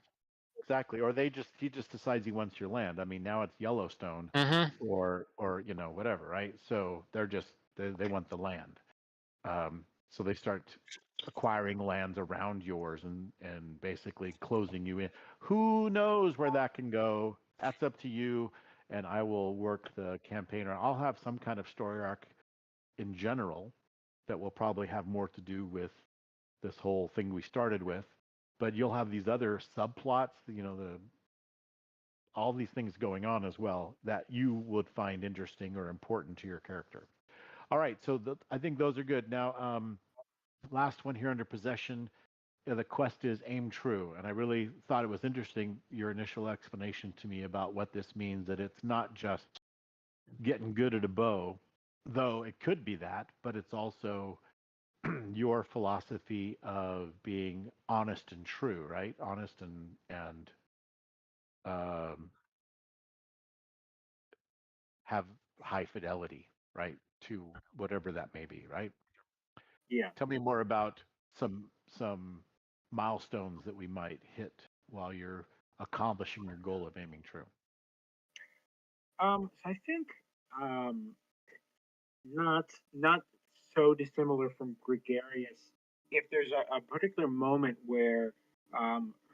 exactly, or he just decides he wants your land. I mean, now it's Yellowstone, Mm-hmm. or whatever, right? So they want the land. So they start acquiring lands around yours and basically closing you in. Who knows where that can go? That's up to you. And I will work the campaign, or I'll have some kind of story arc in general that will probably have more to do with this whole thing we started with. But you'll have these other subplots, all these things going on as well that you would find interesting or important to your character. All right, so I think those are good. Now, last one here under possession. The quest is aim true, and I really thought it was interesting your initial explanation to me about what this means. That it's not just getting good at a bow, though it could be that, but it's also your philosophy of being honest and true, right? Honest and um, have high fidelity, right, to whatever that may be, right? Yeah. Tell me more about some milestones that we might hit while you're accomplishing your goal of aiming true. So I think um, not so dissimilar from gregarious. If there's a particular moment where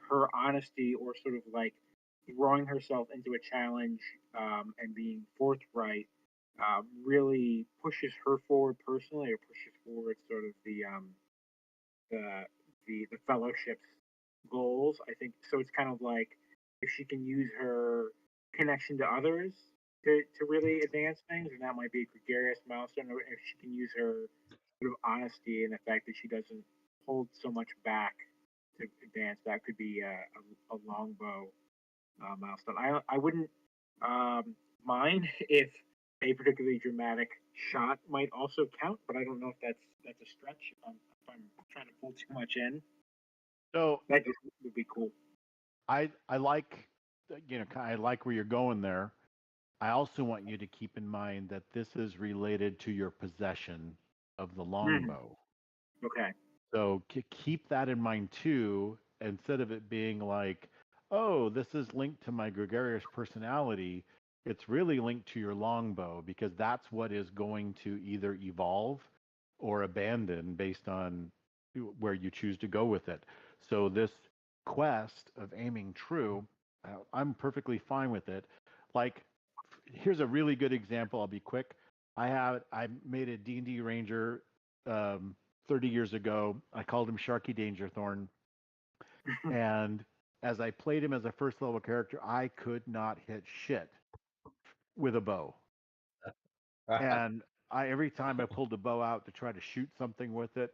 her honesty or sort of like throwing herself into a challenge and being forthright really pushes her forward personally, or pushes forward sort of the the fellowship's goals. I think so. It's kind of like if she can use her connection to others to really advance things, and that might be a gregarious milestone. Or if she can use her sort of honesty and the fact that she doesn't hold so much back to advance, that could be a longbow milestone. I wouldn't mind if a particularly dramatic shot might also count, but I don't know if that's a stretch. If I'm trying to pull too much in, So that just would be cool. I like I like where you're going there. I also want you to keep in mind that this is related to your possession of the Mm, longbow. okay. So keep that in mind too, instead of it being like, oh, this is linked to my gregarious personality. It's really linked to your longbow, because that's what is going to either evolve or abandon based on where you choose to go with it. So this quest of aiming true, I'm perfectly fine with it. Like, here's a really good example. I'll be quick. I made a D&D ranger um, 30 years ago. I called him Sharky Dangerthorn, and as I played him as a first level character, I could not hit shit with a bow. And every time I pulled the bow out to try to shoot something with it,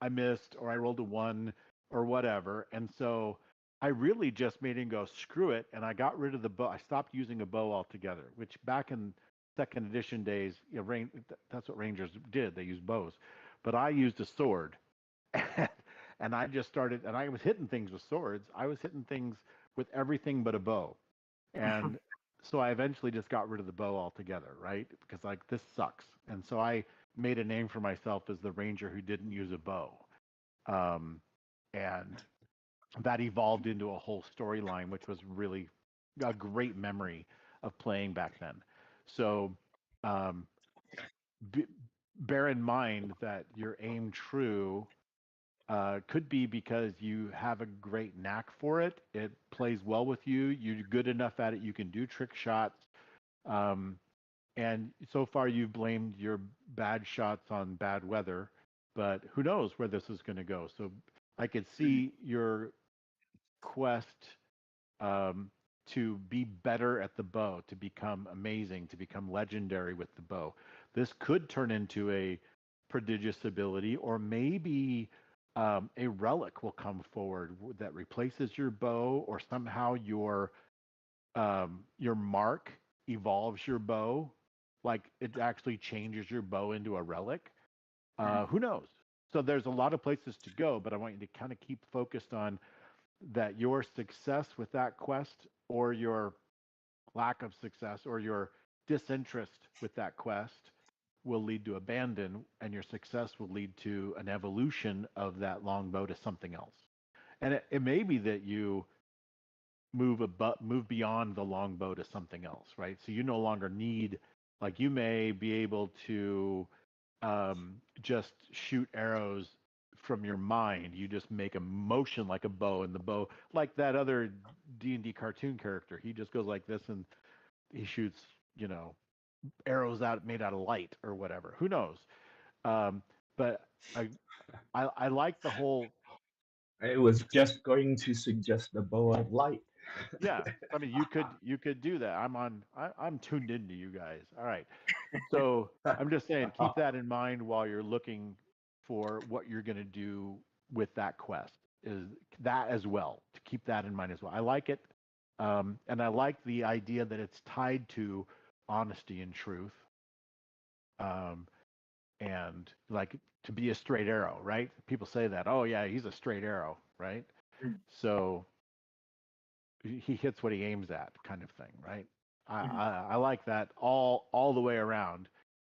I missed, or I rolled a 1 or whatever. And so I really just made him go screw it, and I got rid of the bow. I stopped using a bow altogether, which back in second edition days, that's what rangers did. They used bows. But I used a sword. And I just started, and I was hitting things with swords. I was hitting things with everything but a bow. And so I eventually just got rid of the bow altogether, right? Because like this sucks. And so I made a name for myself as the ranger who didn't use a bow. Um, and that evolved into a whole storyline, which was really a great memory of playing back then. So um, bear in mind that your aim true Could be because you have a great knack for it. It plays well with you. You're good enough at it. You can do trick shots. And so far, you've blamed your bad shots on bad weather, but who knows where this is going to go. So I could see your quest to be better at the bow, to become amazing, to become legendary with the bow. This could turn into a prodigious ability, or maybe a relic will come forward that replaces your bow, or somehow your mark evolves your bow, like it actually changes your bow into a relic. Who knows? So there's a lot of places to go, but I want you to kind of keep focused on that your success with that quest, or your lack of success, or your disinterest with that quest will lead to abandon, and your success will lead to an evolution of that longbow to something else. And it may be that you move beyond the longbow to something else, right? So you no longer need, like, you may be able to just shoot arrows from your mind. You just make a motion like a bow, and the bow, like that other D&D cartoon character, he just goes like this and he shoots, arrows made out of light or whatever. Who knows? But I like the whole. I was just going to suggest the bow of light. Yeah, I mean, you could do that. I'm tuned into you guys. All right. So I'm just saying, keep that in mind while you're looking for what you're going to do with that quest. Is that as well, to keep that in mind as well. I like it, and I like the idea that it's tied to honesty and truth, and like to be a straight arrow, right? People say that. Oh yeah, he's a straight arrow, right? So he hits what he aims at, kind of thing, right? I like that all the way around,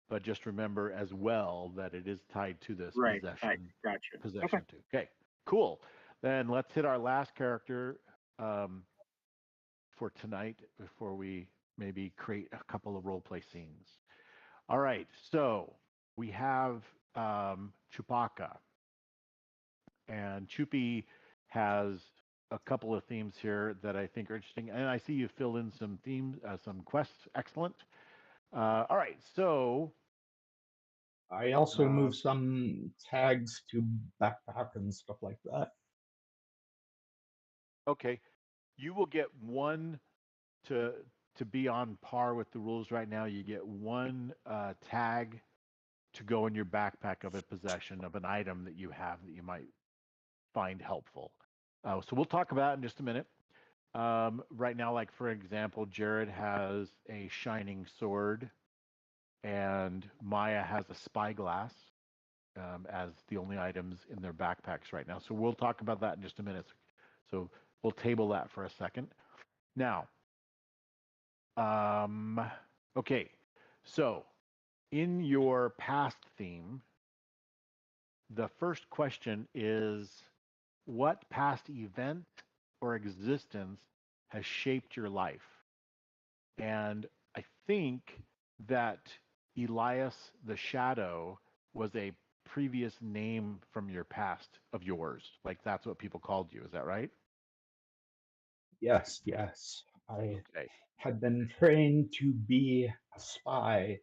but just remember as well that it is tied to this Right. possession. Gotcha. Possession too. Okay, cool. Then let's hit our last character for tonight before we maybe create a couple of role play scenes. All right, so we have Chewbacca, and Choopy has a couple of themes here that I think are interesting, and I see you fill in some themes, some quests. Excellent. All right, so I also moved some tags to backpack and stuff like that. okay, you will get one to be on par with the rules right now. You get one tag to go in your backpack of a possession of an item that you have that you might find helpful. So we'll talk about it in just a minute. Right now, like for example, Jared has a shining sword, and Maya has a spyglass as the only items in their backpacks right now. So we'll talk about that in just a minute. So we'll table that for a second. Now, okay, so in your past theme, the first question is, what past event or existence has shaped your life? And I think that Elias the Shadow was a previous name from your past of yours. Like that's what people called you. Is that right? Yes, yes. I Okay. had been trained to be a spy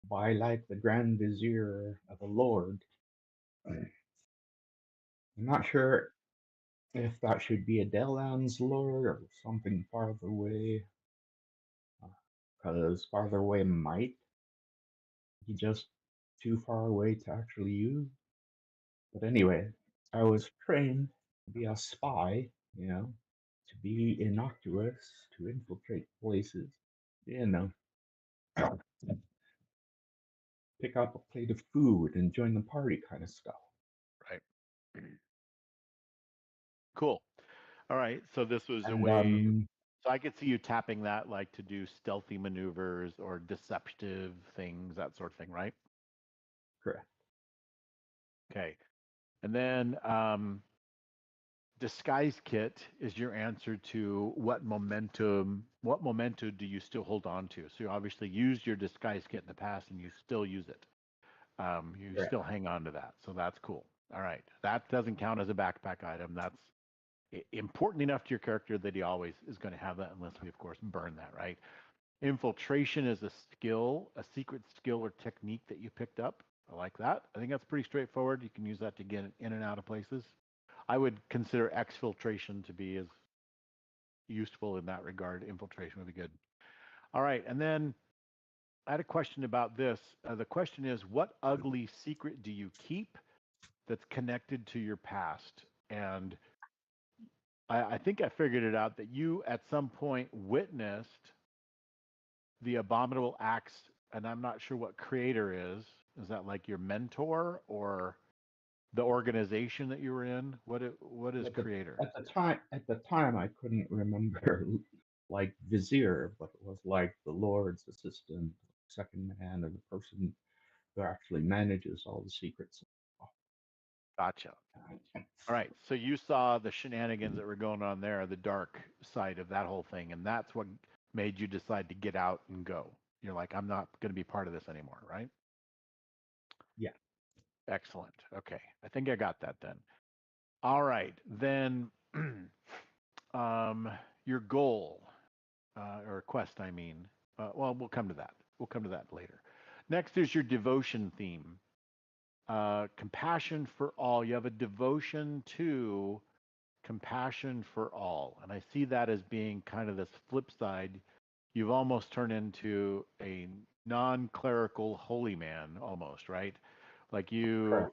by like the Grand Vizier of a lord. I'm not sure if that should be a Delan's lord or something farther away. Because farther away might be just too far away to actually use. But anyway, I was trained to be a spy, to be innocuous, to infiltrate places, you know, pick up a plate of food and join the party kind of stuff. Right. Cool. All right. So this was a And way. So I could see you tapping that, like to do stealthy maneuvers or deceptive things, that sort of thing, right? correct. Okay. And then disguise kit is your answer to what momentum do you still hold on to? So you obviously used your disguise kit in the past and you still use it. You Correct. still hang on to that. So that's cool. All right. That doesn't count as a backpack item. That's important enough to your character that he always is going to have that, unless we, of course, burn that, right? Infiltration is a skill, a secret skill or technique that you picked up. I like that. I think that's pretty straightforward. You can use that to get in and out of places. I would consider exfiltration to be as useful in that regard. Infiltration would be good. All right. And then I had a question about this. The question is, what ugly secret do you keep that's connected to your past? And I think I figured it out that you at some point witnessed the abominable acts, and I'm not sure what creator is. Is that like your mentor or the organization that you were in? What is creator? At the time, I couldn't remember like vizier, but it was like the Lord's assistant, second man, or the person who actually manages all the secrets. Gotcha. All right. So you saw the shenanigans that were going on there, the dark side of that whole thing, and that's what made you decide to get out and go. You're like, I'm not going to be part of this anymore, right? Yeah. Excellent. Okay. I think I got that then. All right. Then your goal or quest, I mean. Well, we'll come to that. We'll come to that later. Next is your devotion theme. Compassion for all. You have a devotion to compassion for all. And I see that as being kind of this flip side. You've almost turned into a non-clerical holy man almost, right? Like Correct.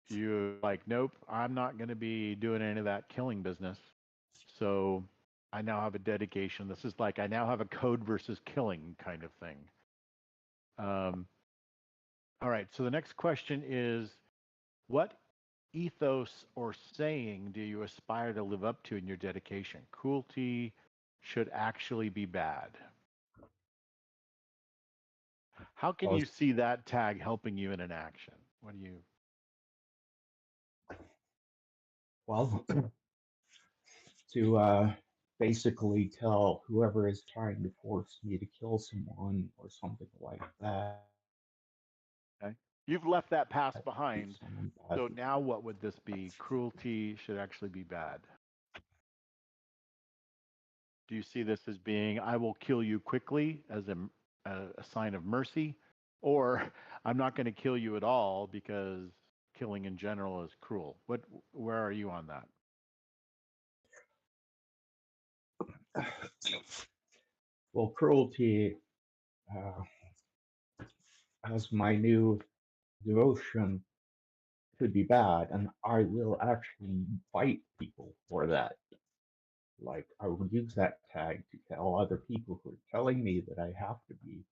you like, nope, I'm not going to be doing any of that killing business. So I now have a dedication. This is like I now have a code versus killing kind of thing. All right. So the next question is, what ethos or saying do you aspire to live up to in your dedication? Cruelty should actually be bad. How can you see that tag helping you in an action? What do you? Well, to basically tell whoever is trying to force me to kill someone or something like that. Okay. You've left that past behind. Someone So bad. now what would this be? Cruelty should actually be bad. Do you see this as being, I will kill you quickly as a sign of mercy? Or I'm not going to kill you at all because killing in general is cruel? Where are you on that? Well, cruelty as my new devotion could be bad, and I will actually fight people for that. Like, I will use that tag to tell other people who are telling me that I have to be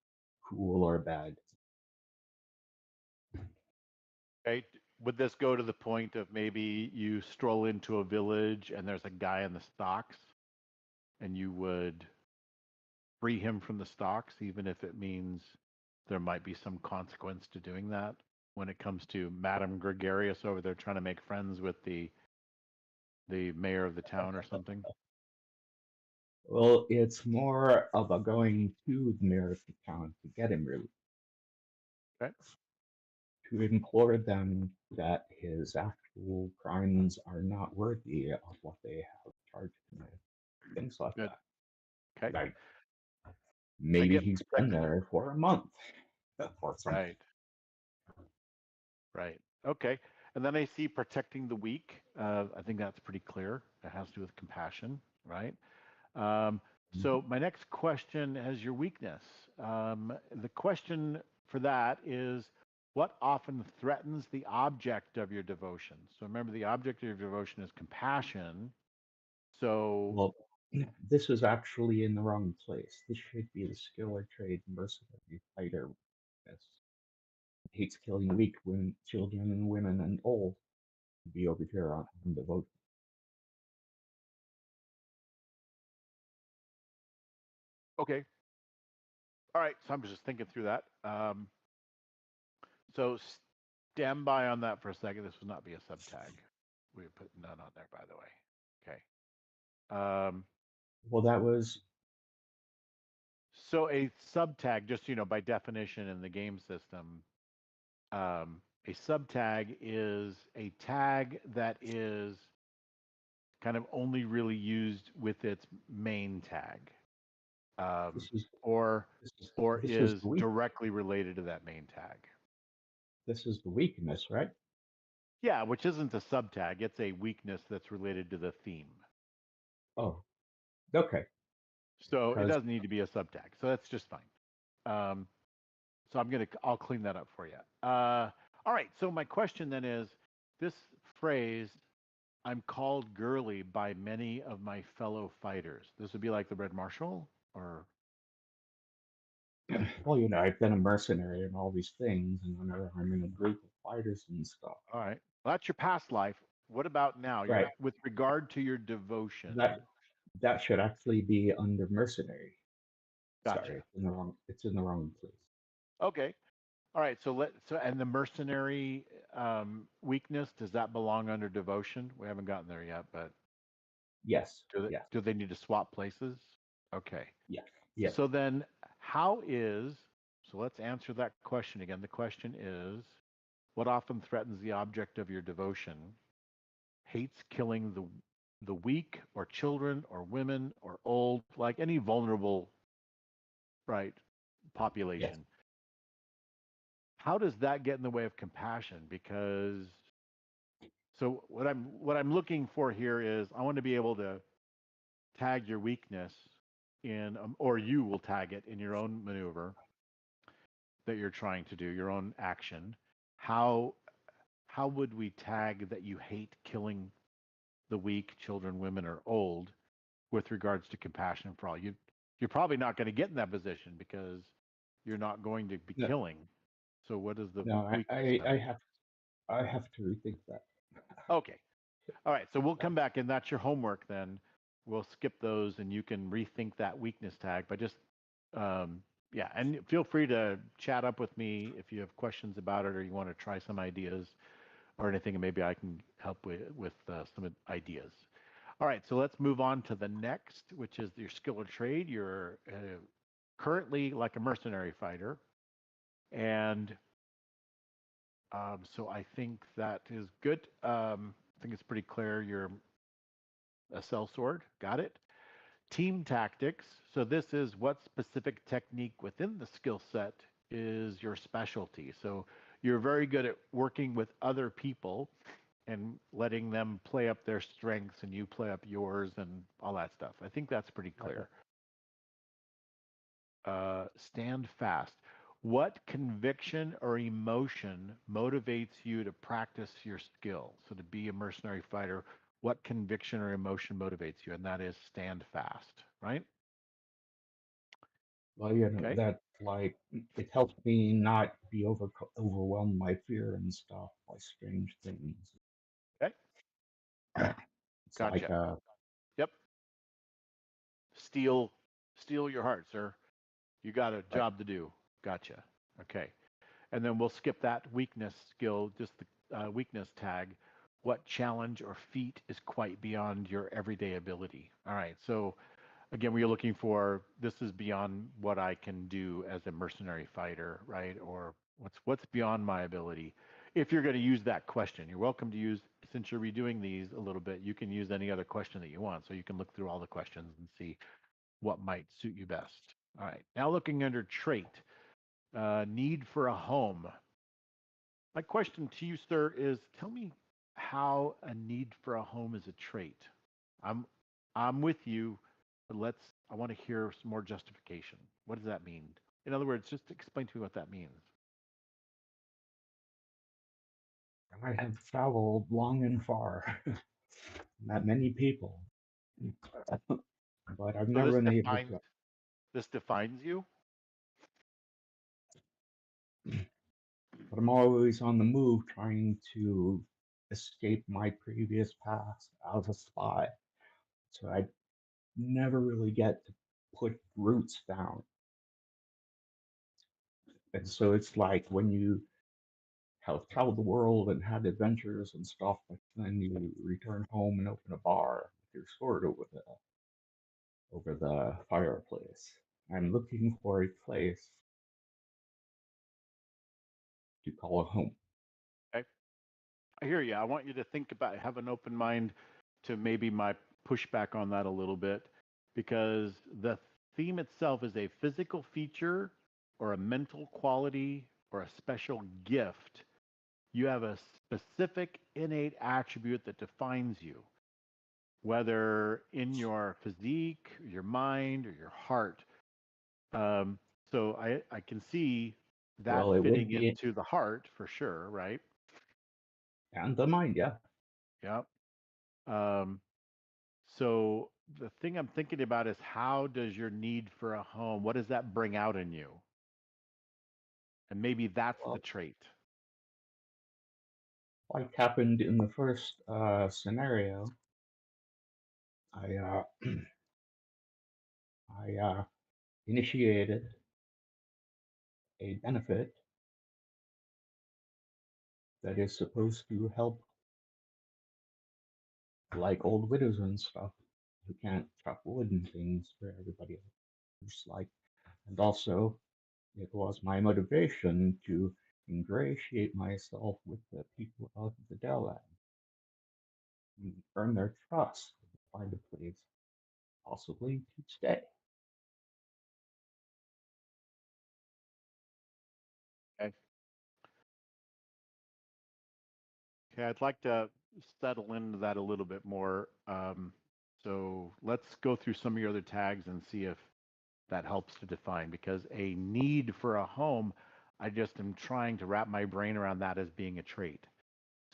cool or bad. Okay. Would this go to the point of maybe you stroll into a village and there's a guy in the stocks and you would free him from the stocks, even if it means there might be some consequence to doing that when it comes to Madame Gregarious over there trying to make friends with the mayor of the town or something? Well, it's more of a going to the mayor of the town to get him really, Okay. to implore them that his actual crimes are not worthy of what they have charged him with. Things like Good. that. Okay. Like, I maybe get he's been protecting. there for a month or something. Right. Right. Okay. And then I see protecting the weak. I think that's pretty clear. It has to do with compassion, right? Um, so my next question has your weakness. The question for that is, what often threatens the object of your devotion? So remember, the object of your devotion is compassion. So, Well, this was actually in the wrong place. This should be the skill or trade mercenary fighter. Yes. Hates killing weak women, children, and women and old. To be over here on the vote. okay. All right. So I'm just thinking through that. So stand by on that for a second. This would not be a subtag. We would put none on there, by the way. Okay. Well, that was So a subtag, just by definition in the game system, A subtag is a tag that is kind of only really used with its main tag, This is or this is or this is is the weak directly related to that main tag. this is the weakness, right? Yeah, which isn't a subtag. It's a weakness that's related to the theme. Oh, okay. So it Because doesn't need to be a subtag. So that's just fine. Um, so I'll clean that up for you. All right. So my question then is, this phrase, "I'm called girly by many of my fellow fighters." This would be like the Red Marshal, or well, I've been a mercenary and all these things, and whenever I'm in a group of fighters and stuff. all right. Well, that's your past life. What about now? Right. With regard to your devotion. That that should actually be under mercenary. Sorry, Gotcha. it's in the wrong place. Okay. All right. And the mercenary weakness, does that belong under devotion? We haven't gotten there yet, but Yes, yes, do they need to swap places? Okay. yes, yes. So then, so let's answer that question again. The question is, what often threatens the object of your devotion? Hates killing the weak, or children, or women, or old, like any vulnerable, right, Yes. population. How does that get in the way of compassion? Because so what I'm looking for here is, I want to be able to tag your weakness in, or you will tag it in your own maneuver that you're trying to do, your own action. How how would we tag that you hate killing the weak, children, women, or old, with regards to compassion for all? You're probably not going to get in that position because you're not going to be No, killing. So what is the no, I, weakness I, then? I have to rethink that. Okay. All right. So we'll come That's back, and that's your homework then. We'll skip those, and you can rethink that weakness tag. But just yeah, and feel free to chat up with me if you have questions about it, or you want to try some ideas or anything, and maybe I can help with some ideas. All right, so let's move on to the next, which is your skill or trade. You're currently like a mercenary fighter, and so I think that is good. I think it's pretty clear. You're a sellsword. Got it. Team tactics. So this is what specific technique within the skill set is your specialty. So you're very good at working with other people and letting them play up their strengths and you play up yours and all that stuff. I think that's pretty okay. clear. Stand fast. What conviction or emotion motivates you to practice your skill? So to be a mercenary fighter, what conviction or emotion motivates you? And that is stand fast, right? Well, Okay. that like it helps me not be overwhelmed by fear and stuff by strange things. Okay. It's like Gotcha. Yep. Steal, steal your heart, sir. You got a right. job to do. Gotcha. Okay. And then we'll skip that weakness skill, just the weakness tag. What challenge or feat is quite beyond your everyday ability? All right. So again, we are looking for, this is beyond what I can do as a mercenary fighter, right? Or what's beyond my ability? If you're going to use that question, you're welcome to use, since you're redoing these a little bit, you can use any other question that you want. So you can look through all the questions and see what might suit you best. All right. Now looking under trait, need for a home. My question to you, sir, is tell me how a need for a home is a trait. I'm I'm with you, but I want to hear some more justification. What does that mean? In other words, just explain to me what that means. I have traveled long and far, not many people, but I've So never been able to. this defines you? But I'm always on the move, trying to escape my previous past as a spy. So I never really get to put roots down. And so it's like when you have traveled the world and had adventures and stuff, but then you return home and open a bar with your sword over the fireplace. I'm looking for a place to call a home. I hear you. I want you to think about, have an open mind to maybe my pushback on that a little bit, because the theme itself is a physical feature or a mental quality or a special gift. You have a specific innate attribute that defines you, whether in your physique, your mind, or your heart. Um, so I can see that Well, it would fitting be into the heart for sure, right? and the mind, yeah. Yep. Um, so the thing I'm thinking about is, how does your need for a home, what does that bring out in you? And maybe that's the Well, trait. like happened in the first scenario, I I initiated a benefit that is supposed to help, like old widows and stuff, who can't chop wood and things for everybody else. Like, and also it was my motivation to ingratiate myself with the people of the Dell and earn their trust, find a place, possibly to stay. Okay. Okay, I'd like to settle into that a little bit more. So let's go through some of your other tags and see if that helps to define, because a need for a home, I just am trying to wrap my brain around that as being a trait.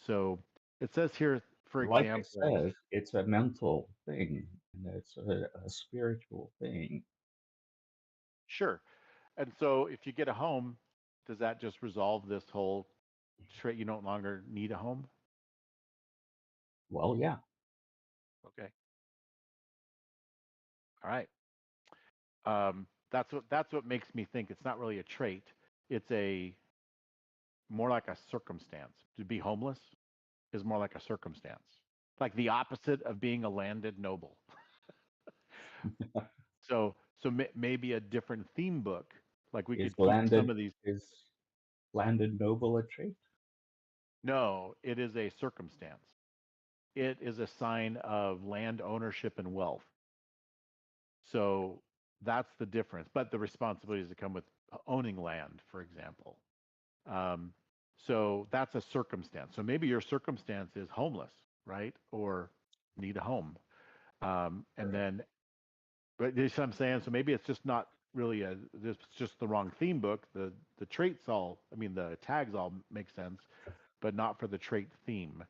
So it says here, for Like I example, said, it's a mental thing and it's a spiritual thing. sure. And so if you get a home, does that just resolve this whole trait? You no longer need a home? Well, yeah, Okay. All right. That's what makes me think it's not really a trait. It's a more like a circumstance. To be homeless is more like a circumstance, like the opposite of being a landed noble. So maybe a different theme book. Like we is could keep some landed of these. is landed noble a trait? No, it is a circumstance. It is a sign of land ownership and wealth. So that's the difference. But the responsibilities that come with owning land, for example. Um, so that's a circumstance. So maybe your circumstance is homeless, right? Or need a home. And Correct. then, but you see what I'm saying? So maybe it's just not really it's just the wrong theme book. The traits all, I mean, the tags all make sense, but not for the trait theme.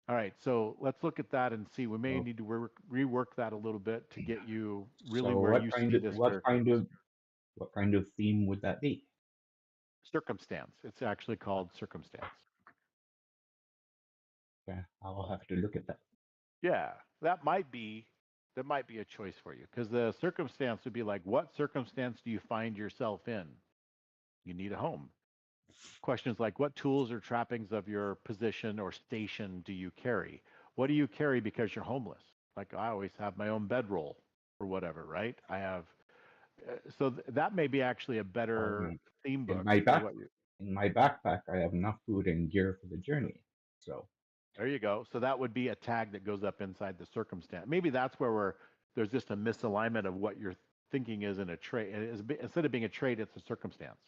All right, so let's look at that and see. We may So, need to rework that a little bit to get you really so where you see this character. what kind of theme would that be? Circumstance. It's actually called circumstance. Okay, I'll have to look at that. Yeah, that might be a choice for you, because the circumstance would be like, what circumstance do you find yourself in? You need a home. Questions like, what tools or trappings of your position or station do you carry? What do you carry because you're homeless? Like, I always have my own bedroll or whatever, right? I have. That may be actually a Well, better theme in book my for back what you. in my backpack, I have enough food and gear for the journey. So, There you go. So that would be a tag that goes up inside the circumstance. Maybe that's where there's just a misalignment of what your thinking is in a trait. Instead of being a trait, it's a circumstance.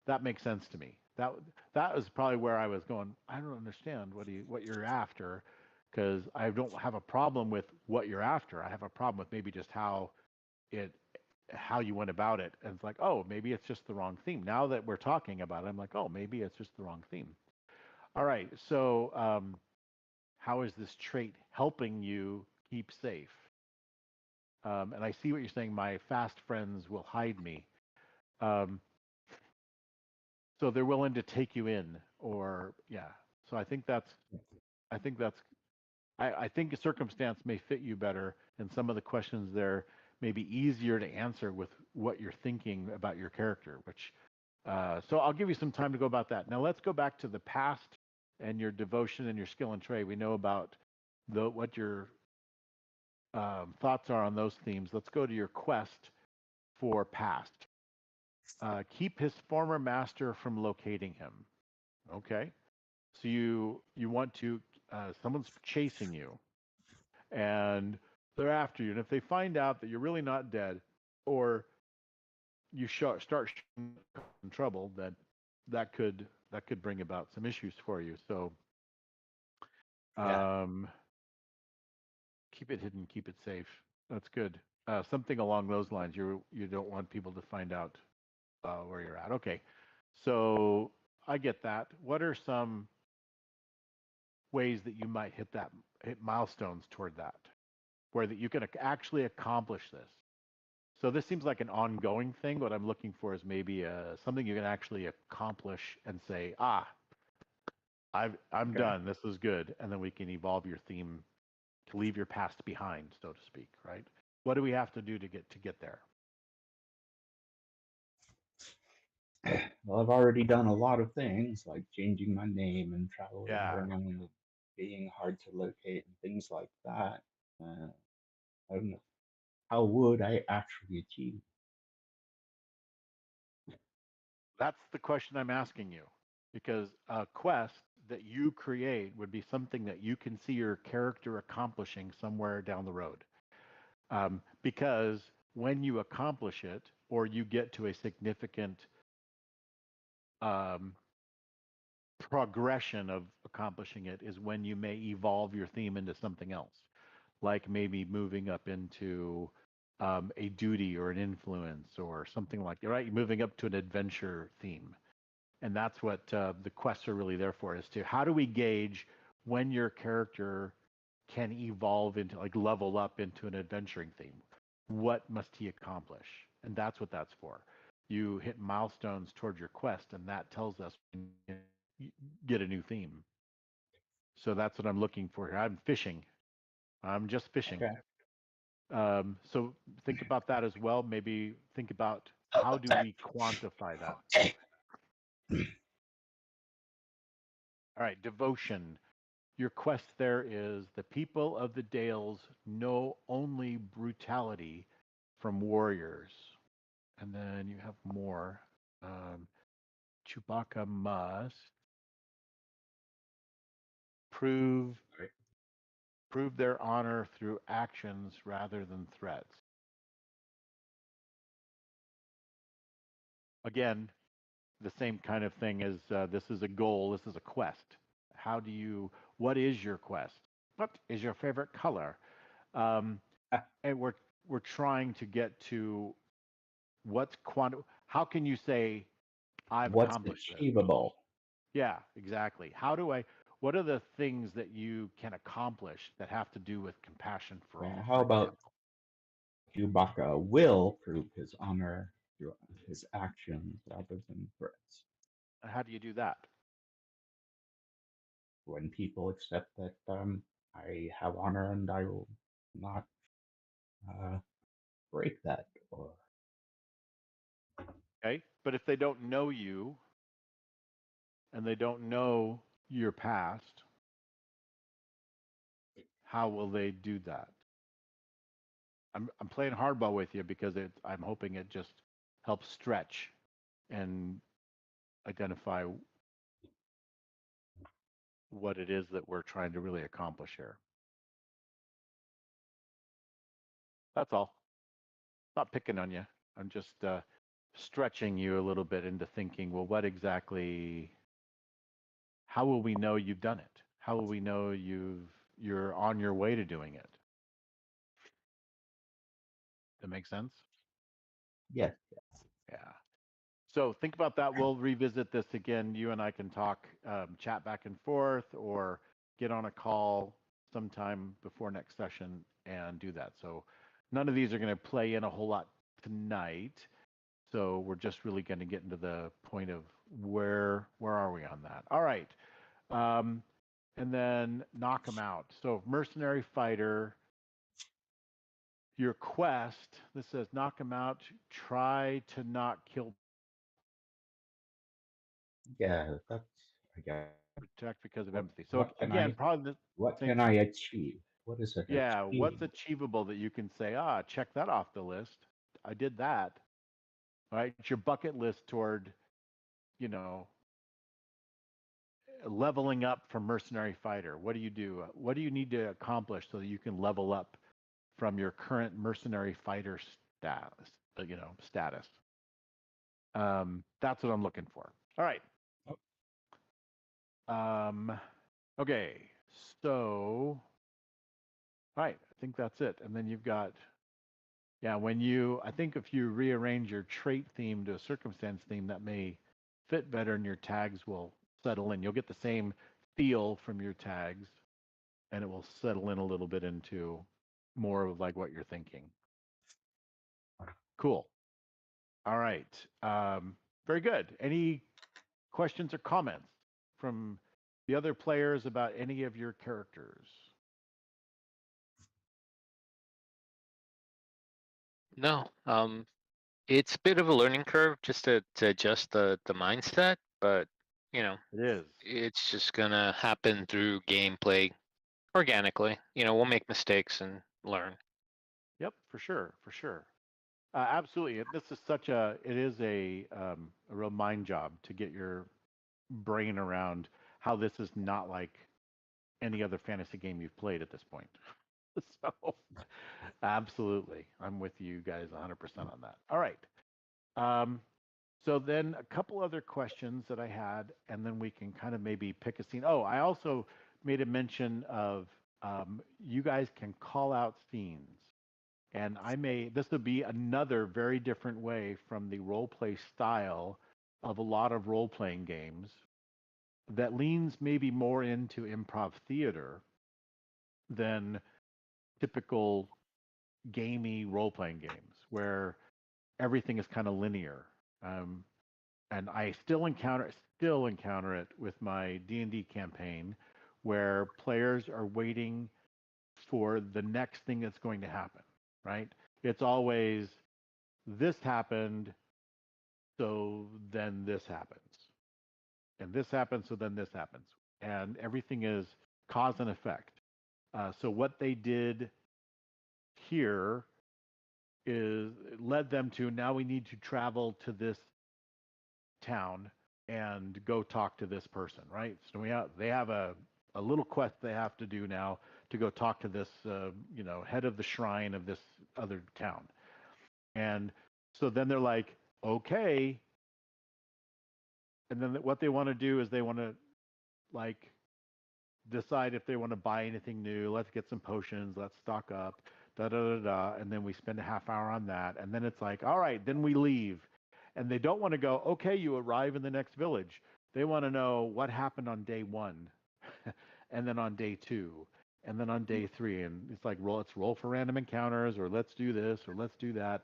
That makes sense to me. That was probably where I was going. I don't understand what you're after, because I don't have a problem with what you're after. I have a problem with maybe just it how you went about it. And it's like, oh, maybe it's just the wrong theme. Now that we're talking about it, I'm like, oh, maybe it's just the wrong theme. All right. So how is this trait helping you keep safe? And I see what you're saying. My fast friends will hide me. Um, so they're willing to take you in, or yeah. So I think that's, I think a circumstance may fit you better, and some of the questions there may be easier to answer with what you're thinking about your character. So I'll give you some time to go about that. Now let's go back to the past and your devotion and your skill and trade. We know about what your thoughts are on those themes. Let's go to your quest for past. Keep his former master from locating him. Okay. So you want to someone's chasing you, and they're after you. And if they find out that you're really not dead, or you start in trouble, then that could bring about some issues for you. So Yeah. um, keep it hidden, keep it safe. That's good. Something along those lines. You don't want people to find out where you're at. Okay, so I get that. What are some ways that you might hit milestones toward that, where that you can actually accomplish this? So this seems like an ongoing thing. What I'm looking for is maybe something you can actually accomplish and say, I'm Okay. done. This is good, and then we can evolve your theme to leave your past behind, so to speak. Right? What do we have to do to get there? Well, I've already done a lot of things like changing my name and traveling Yeah, around and being hard to locate and things like that. I don't know. How would I actually achieve? that's the question I'm asking you, because a quest that you create would be something that you can see your character accomplishing somewhere down the road. Because when you accomplish it or you get to a significant um, progression of accomplishing it is when you may evolve your theme into something else, like maybe moving up into a duty or an influence or something like that, right? You're moving up to an adventure theme. And that's what the quests are really there for, is to how do we gauge when your character can evolve into, like, level up into an adventuring theme? What must he accomplish? And that's what that's for. You hit milestones toward your quest, and that tells us when you get a new theme. So that's what I'm looking for here. I'm fishing. I'm just fishing. Okay. So think about that as well. Maybe think about how do we quantify that? All right, devotion. Your quest there is the people of the Dales know only brutality from warriors. And then you have more. Um, Chewbacca must prove Right. prove their honor through actions rather than threats. Again, the same kind of thing as this is a goal, this is a quest. What is your quest? What is your favorite color? Um, and we're trying to get to how can you say I've What's accomplished this? achievable? Yeah, exactly. What are the things that you can accomplish that have to do with compassion for Yeah. all, How for about example? Chewbacca will prove his honor through his actions rather than threats? How do you do that? When people accept that I have honor and I will not uh, break that, or Okay. But if they don't know you and they don't know your past, how will they do that? I'm playing hardball with you because I'm hoping it just helps stretch and identify what it is that we're trying to really accomplish here. That's all. Not picking on you. I'm just stretching you a little bit into thinking, well, how will we know you've done it? How will we know you're on your way to doing it? That makes sense? yes, Yeah. So think about that. We'll revisit this again. You and I can talk, chat back and forth, or get on a call sometime before next session and do that. So none of these are going to play in a whole lot tonight. So we're just really going to get into the point of where are we on that? All right. Um, and then knock them out. So mercenary fighter, your quest, this says knock them out, try to not kill, yeah. That's I guess. protect because of What empathy. So what can again, I probably the what same can I achieve? What is it Yeah, what's achievable? achievable that you can say, check that off the list. I did that. Right? It's your bucket list toward, you know, leveling up from mercenary fighter. What do you do? What do you need to accomplish so that you can level up from your current mercenary fighter status? Status. That's what I'm looking for. All right. Okay. So, all right. I think that's it. And then you've got, I think if you rearrange your trait theme to a circumstance theme, that may fit better and your tags will settle in. You'll get the same feel from your tags and it will settle in a little bit into more of like what you're thinking. Cool. All right. Very good. Any questions or comments from the other players about any of your characters? No. It's a bit of a learning curve just to adjust the mindset, but you know, It is. it's just gonna happen through gameplay organically. We'll make mistakes and learn. Yep, for sure, for sure. Absolutely. This is it is a real mind job to get your brain around how this is not like any other fantasy game you've played at this point. So, absolutely. I'm with you guys 100% on that. All right. So then a couple other questions that I had, and then we can kind of maybe pick a scene. Oh, I also made a mention of you guys can call out scenes. And this would be another very different way from the role play style of a lot of role playing games that leans maybe more into improv theater than typical gamey role playing games where everything is kind of linear. And I still encounter it with my D&D campaign where players are waiting for the next thing that's going to happen, right? It's always this happened, so then this happens. And this happens, so then this happens. And everything is cause and effect. So what they did here is led them to now we need to travel to this town and go talk to this person, right? So they have a little quest they have to do now to go talk to this head of the shrine of this other town. And so then they're like, okay. And then what they want to do is they want to like decide if they want to buy anything new. Let's get some potions. Let's stock up. Da da da da. And then we spend a half hour on that. And then it's like, all right, then we leave. And they don't want to go, okay, you arrive in the next village. They want to know what happened on day 1, and then on day 2, and then on day 3. And it's like, let's roll for random encounters, or let's do this, or let's do that.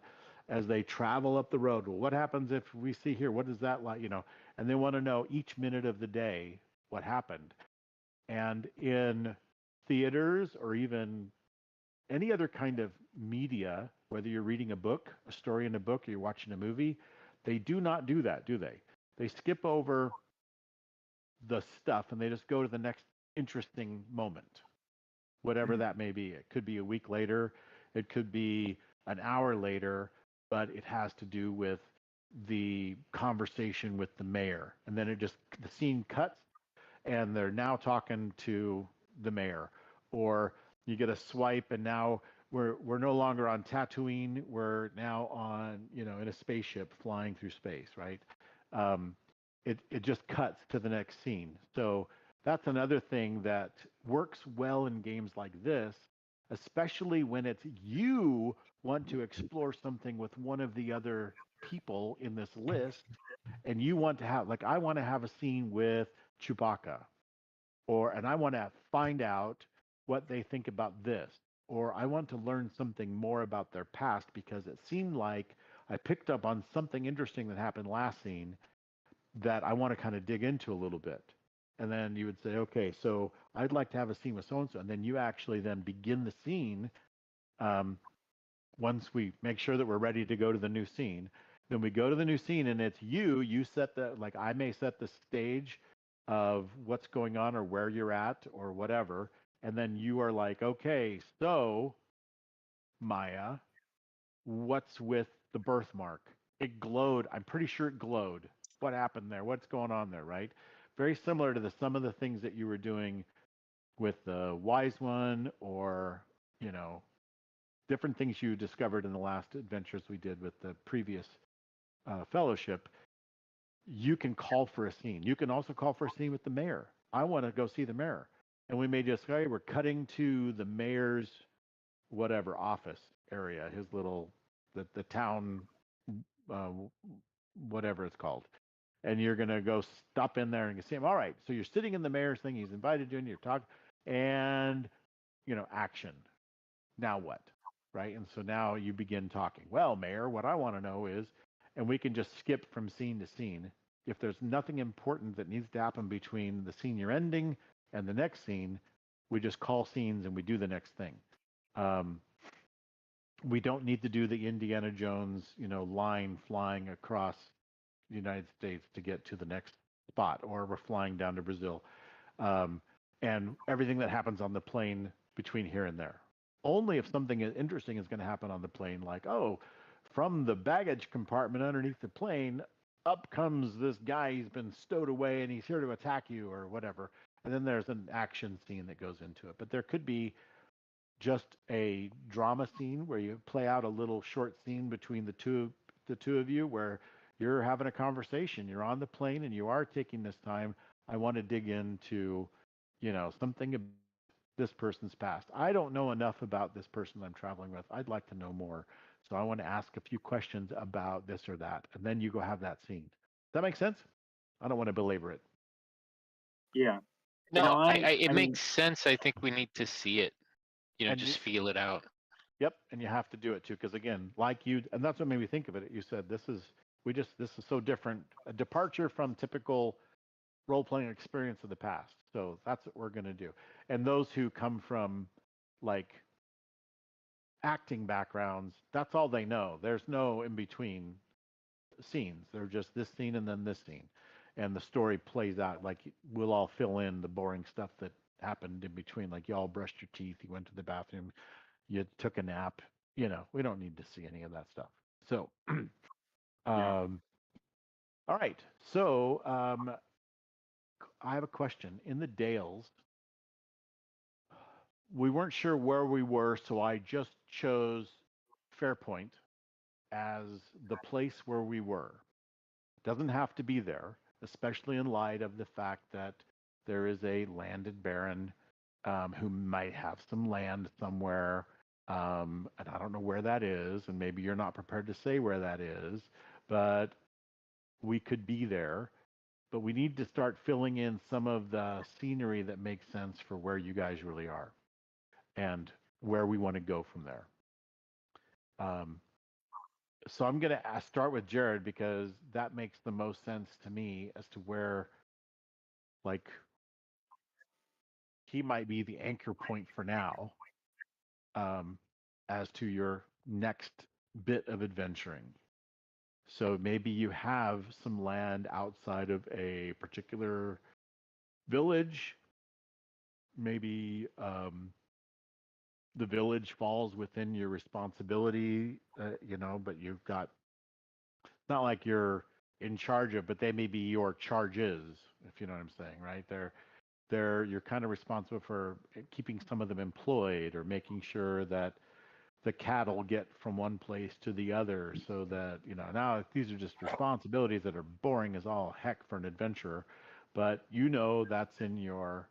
As they travel up the road, well, what happens if we see here? What is that like? And they want to know each minute of the day what happened. And in theaters or even any other kind of media, whether you're reading a book, a story in a book, or you're watching a movie, they do not do that, do they? They skip over the stuff and they just go to the next interesting moment, whatever that may be. It could be a week later, it could be an hour later, but it has to do with the conversation with the mayor. And then the scene cuts and they're now talking to the mayor. Or you get a swipe and now we're no longer on Tatooine. We're now on, in a spaceship flying through space, right? It just cuts to the next scene. So that's another thing that works well in games like this, especially when it's you want to explore something with one of the other people in this list, and you want to have, like, I want to have a scene with Chewbacca, and I want to find out what they think about this, or I want to learn something more about their past because it seemed like I picked up on something interesting that happened last scene that I want to kind of dig into a little bit. And then you would say, okay, so I'd like to have a scene with so-and-so. And then you actually then begin the scene. Once we make sure that we're ready to go to the new scene, then we go to the new scene and it's you set like I may set the stage of what's going on or where you're at or whatever. And then you are like, okay, so Maya, what's with the birthmark? It glowed. I'm pretty sure it glowed. What happened there? What's going on there, right? very similar to some of the things that you were doing with the Wise One, or different things you discovered in the last adventures we did with the previous fellowship. You can call for a scene. You can also call for a scene with the mayor. I want to go see the mayor, and we may just say we're cutting to the mayor's whatever office area, his little the town, uh, whatever it's called, and you're gonna go stop in there and see him. All right, so you're sitting in the mayor's thing. He's invited you, and you're talking, and action. Now what? Right? And so now you begin talking. Well, Mayor, what I want to know is, and we can just skip from scene to scene. If there's nothing important that needs to happen between the scene you're ending and the next scene, we just call scenes and we do the next thing. We don't need to do the Indiana Jones, line flying across the United States to get to the next spot, or we're flying down to Brazil. And everything that happens on the plane between here and there. Only if something interesting is going to happen on the plane, like, oh, from the baggage compartment underneath the plane, up comes this guy. He's been stowed away and he's here to attack you, or whatever. And then there's an action scene that goes into it. But there could be just a drama scene where you play out a little short scene between the two of you, where you're having a conversation. You're on the plane and you are taking this time. I want to dig into, something about this person's past. I don't know enough about this person I'm traveling with. I'd like to know more. So I want to ask a few questions about this or that. And then you go have that scene. Does that make sense? I don't want to belabor it. Yeah. No, it makes sense. I think we need to see it. And just feel it out. Yep, and you have to do it too, because again, and that's what made me think of it. You said this is so different, a departure from typical role-playing experience of the past. So that's what we're going to do. And those who come from like acting backgrounds, that's all they know. There's no in between scenes. They're just this scene and then this scene, and the story plays out. Like, we'll all fill in the boring stuff that happened in between. Like, y'all brushed your teeth, you went to the bathroom, you took a nap. We don't need to see any of that stuff. So, all right. So, I have a question. In the Dales, we weren't sure where we were, so I just chose Fairpoint as the place where we were. It doesn't have to be there, especially in light of the fact that there is a landed baron who might have some land somewhere, and I don't know where that is, and maybe you're not prepared to say where that is, but we could be there. But we need to start filling in some of the scenery that makes sense for where you guys really are and where we want to go from there. So I'm going to start with Jared, because that makes the most sense to me as to where, like, he might be the anchor point for now, as to your next bit of adventuring. So maybe you have some land outside of a particular village. Maybe the village falls within your responsibility, but you've got, it's not like you're in charge of, but they may be your charges, if you know what I'm saying, right? You're kind of responsible for keeping some of them employed, or making sure that the cattle get from one place to the other, so that, now these are just responsibilities that are boring as all heck for an adventurer, but that's in your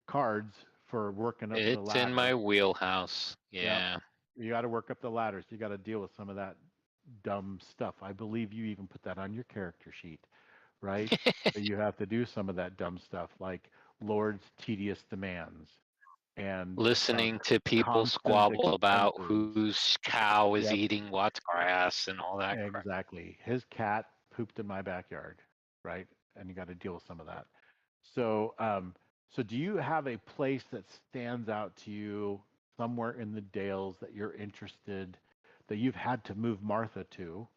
cards for working up the ladder. It's in my wheelhouse. Yeah. Yep. You got to work up the ladders. You got to deal with some of that dumb stuff. I believe you even put that on your character sheet, right? But you have to do some of that dumb stuff, like Lord's tedious demands, and listening to people constant squabble about expenses. whose cow is Yep. eating what grass and all that crap. Exactly. His cat pooped in my backyard, right? And you got to deal with some of that. So, so do you have a place that stands out to you somewhere in the Dales that you're interested, that you've had to move Martha to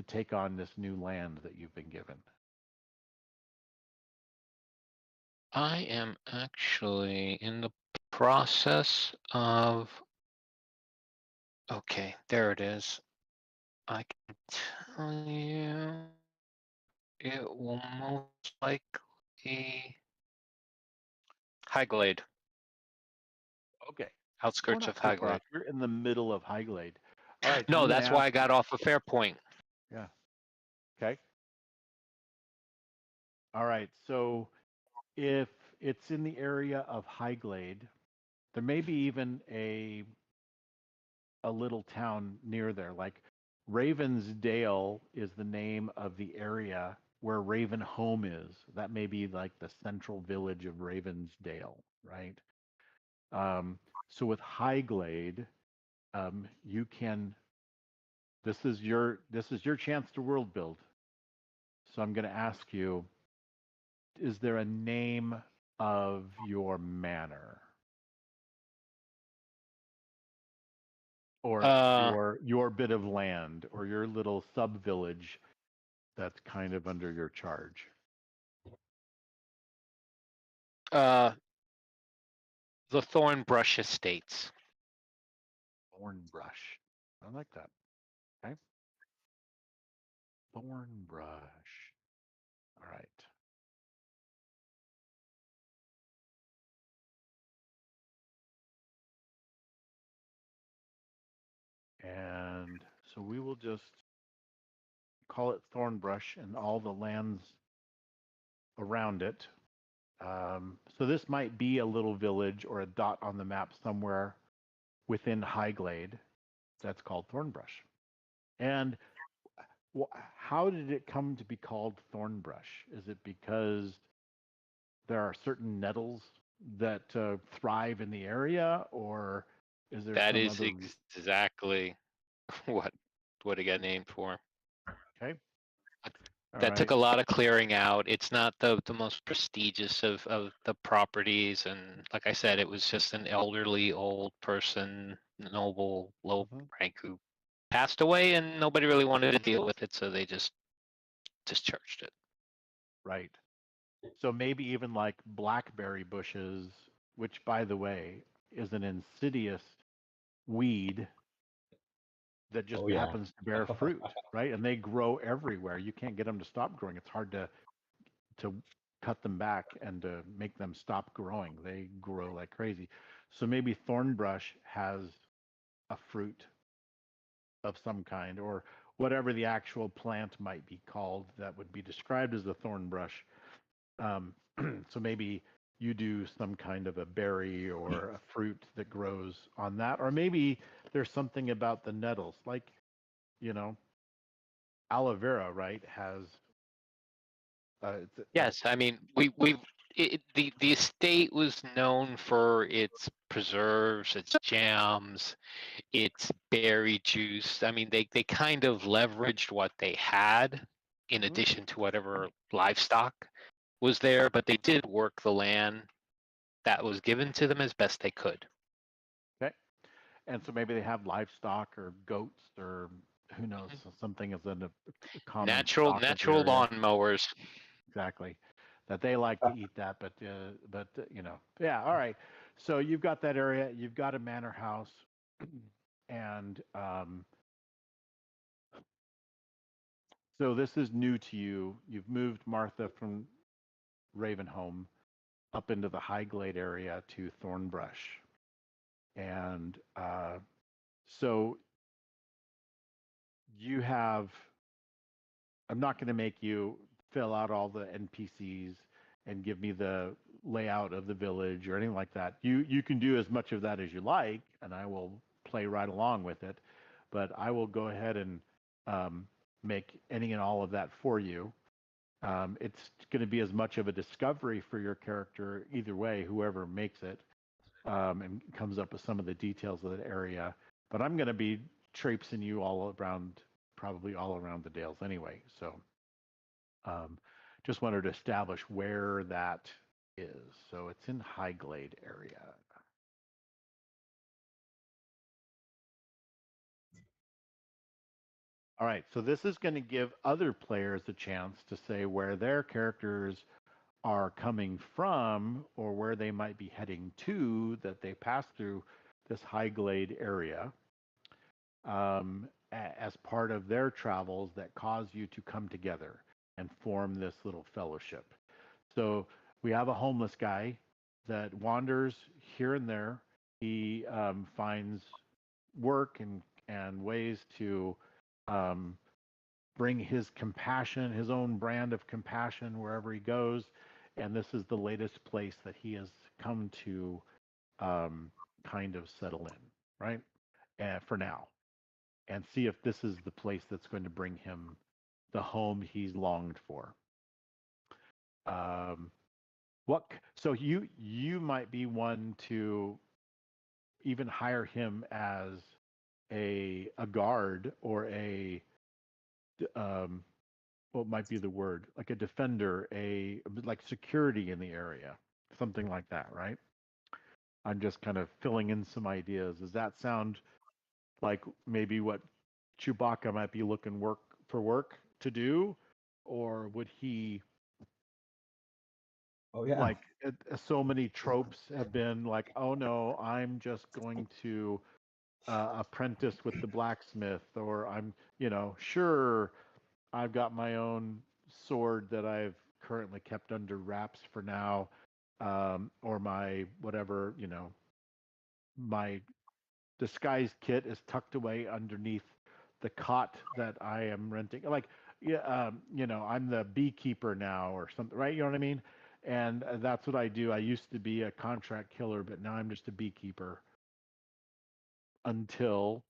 take on this new land that you've been given? I am actually in the process of. Okay, there it is. I can tell you. It will most likely Highglade, Okay. We're outskirts not of too far Highglade. off. You're in the middle of Highglade. All right. So I'm No, going to that's why ask. I got off a Fairpoint. Yeah. Okay. All right. So if it's in the area of Highglade, there may be even a little town near there. Like Ravensdale is the name of the area where Raven Home is. That may be like the central village of Ravensdale, right? Um, so with Highglade, you can. This is your chance to world build. So I'm going to ask you: is there a name of your manor or Uh, your bit of land or your little sub village that's kind of under your charge? uh, the Thornbrush Estates. Thornbrush. I like that. Okay. Thornbrush. All right. And so we will just call it Thornbrush and all the lands around it. So this might be a little village or a dot on the map somewhere within Highglade that's called Thornbrush. And how did it come to be called Thornbrush? Is it because there are certain nettles that thrive in the area, or is there That some is other exactly what it got named for. Okay. All That took right. a lot of clearing out. It's not the most prestigious of the properties, and like I said, it was just an elderly old person, noble, low Mhm. rank who passed away, and nobody really wanted to deal with it, so they just discharged it. Right. So maybe even like blackberry bushes, which, by the way, is an insidious weed that just Oh yeah. happens to bear fruit, right? And they grow everywhere. You can't get them to stop growing. It's hard to cut them back and to make them stop growing. They grow like crazy. So maybe thornbrush has a fruit of some kind, or whatever the actual plant might be called that would be described as a thornbrush. Um, so maybe you do some kind of a berry or a fruit that grows on that, or maybe there's something about the nettles, like you know, aloe vera, right? Has Yes, I mean the estate was known for its preserves, its jams, its berry juice. I mean they kind of leveraged what they had in Mhm. addition to whatever livestock was there, but they did work the land that was given to them as best they could. Okay, and so maybe they have livestock or goats or who knows, Mhm. something as a common Natural stock of the natural area. lawnmowers. Exactly. That they like to eat that, but yeah. All right. So you've got that area. You've got a manor house, and so this is new to you. You've moved Martha from Ravenholm up into the Highglade area to Thornbrush, and so you have. I'm not going to make you fill out all the NPCs and give me the layout of the village or anything like that. You can do as much of that as you like, and I will play right along with it. But I will go ahead and um, make any and all of that for you. It's going to be as much of a discovery for your character either way, whoever makes it, and comes up with some of the details of that area. But I'm going to be traipsing you all around, probably all around the Dales anyway. So um, just wanted to establish where that is. So it's in Highglade area. All right, so this is going to give other players a chance to say where their characters are coming from or where they might be heading to that they pass through this Highglade area as part of their travels that cause you to come together. and form this little fellowship. So we have a homeless guy that wanders here and there. He finds work and ways to um, bring his compassion, his own brand of compassion, wherever he goes. And this is the latest place that he has come to kind of settle in, right? For now, and see if this is the place that's going to bring him the home he's longed for. Um, so you might be one to even hire him as a guard or a um, what might be the word, like a defender, like security in the area, something like that, right? I'm just kind of filling in some ideas. Does that sound like maybe what Chewbacca might be looking work to do, or would he? Oh yeah. Like so many tropes have been like, oh no, I'm just going to apprentice with the blacksmith, or I'm, sure, I've got my own sword that I've currently kept under wraps for now, or my whatever, my disguise kit is tucked away underneath the cot that I am renting. Like, yeah, I'm the beekeeper now or something, right? You know what I mean? And that's what I do. I used to be a contract killer, but now I'm just a beekeeper until.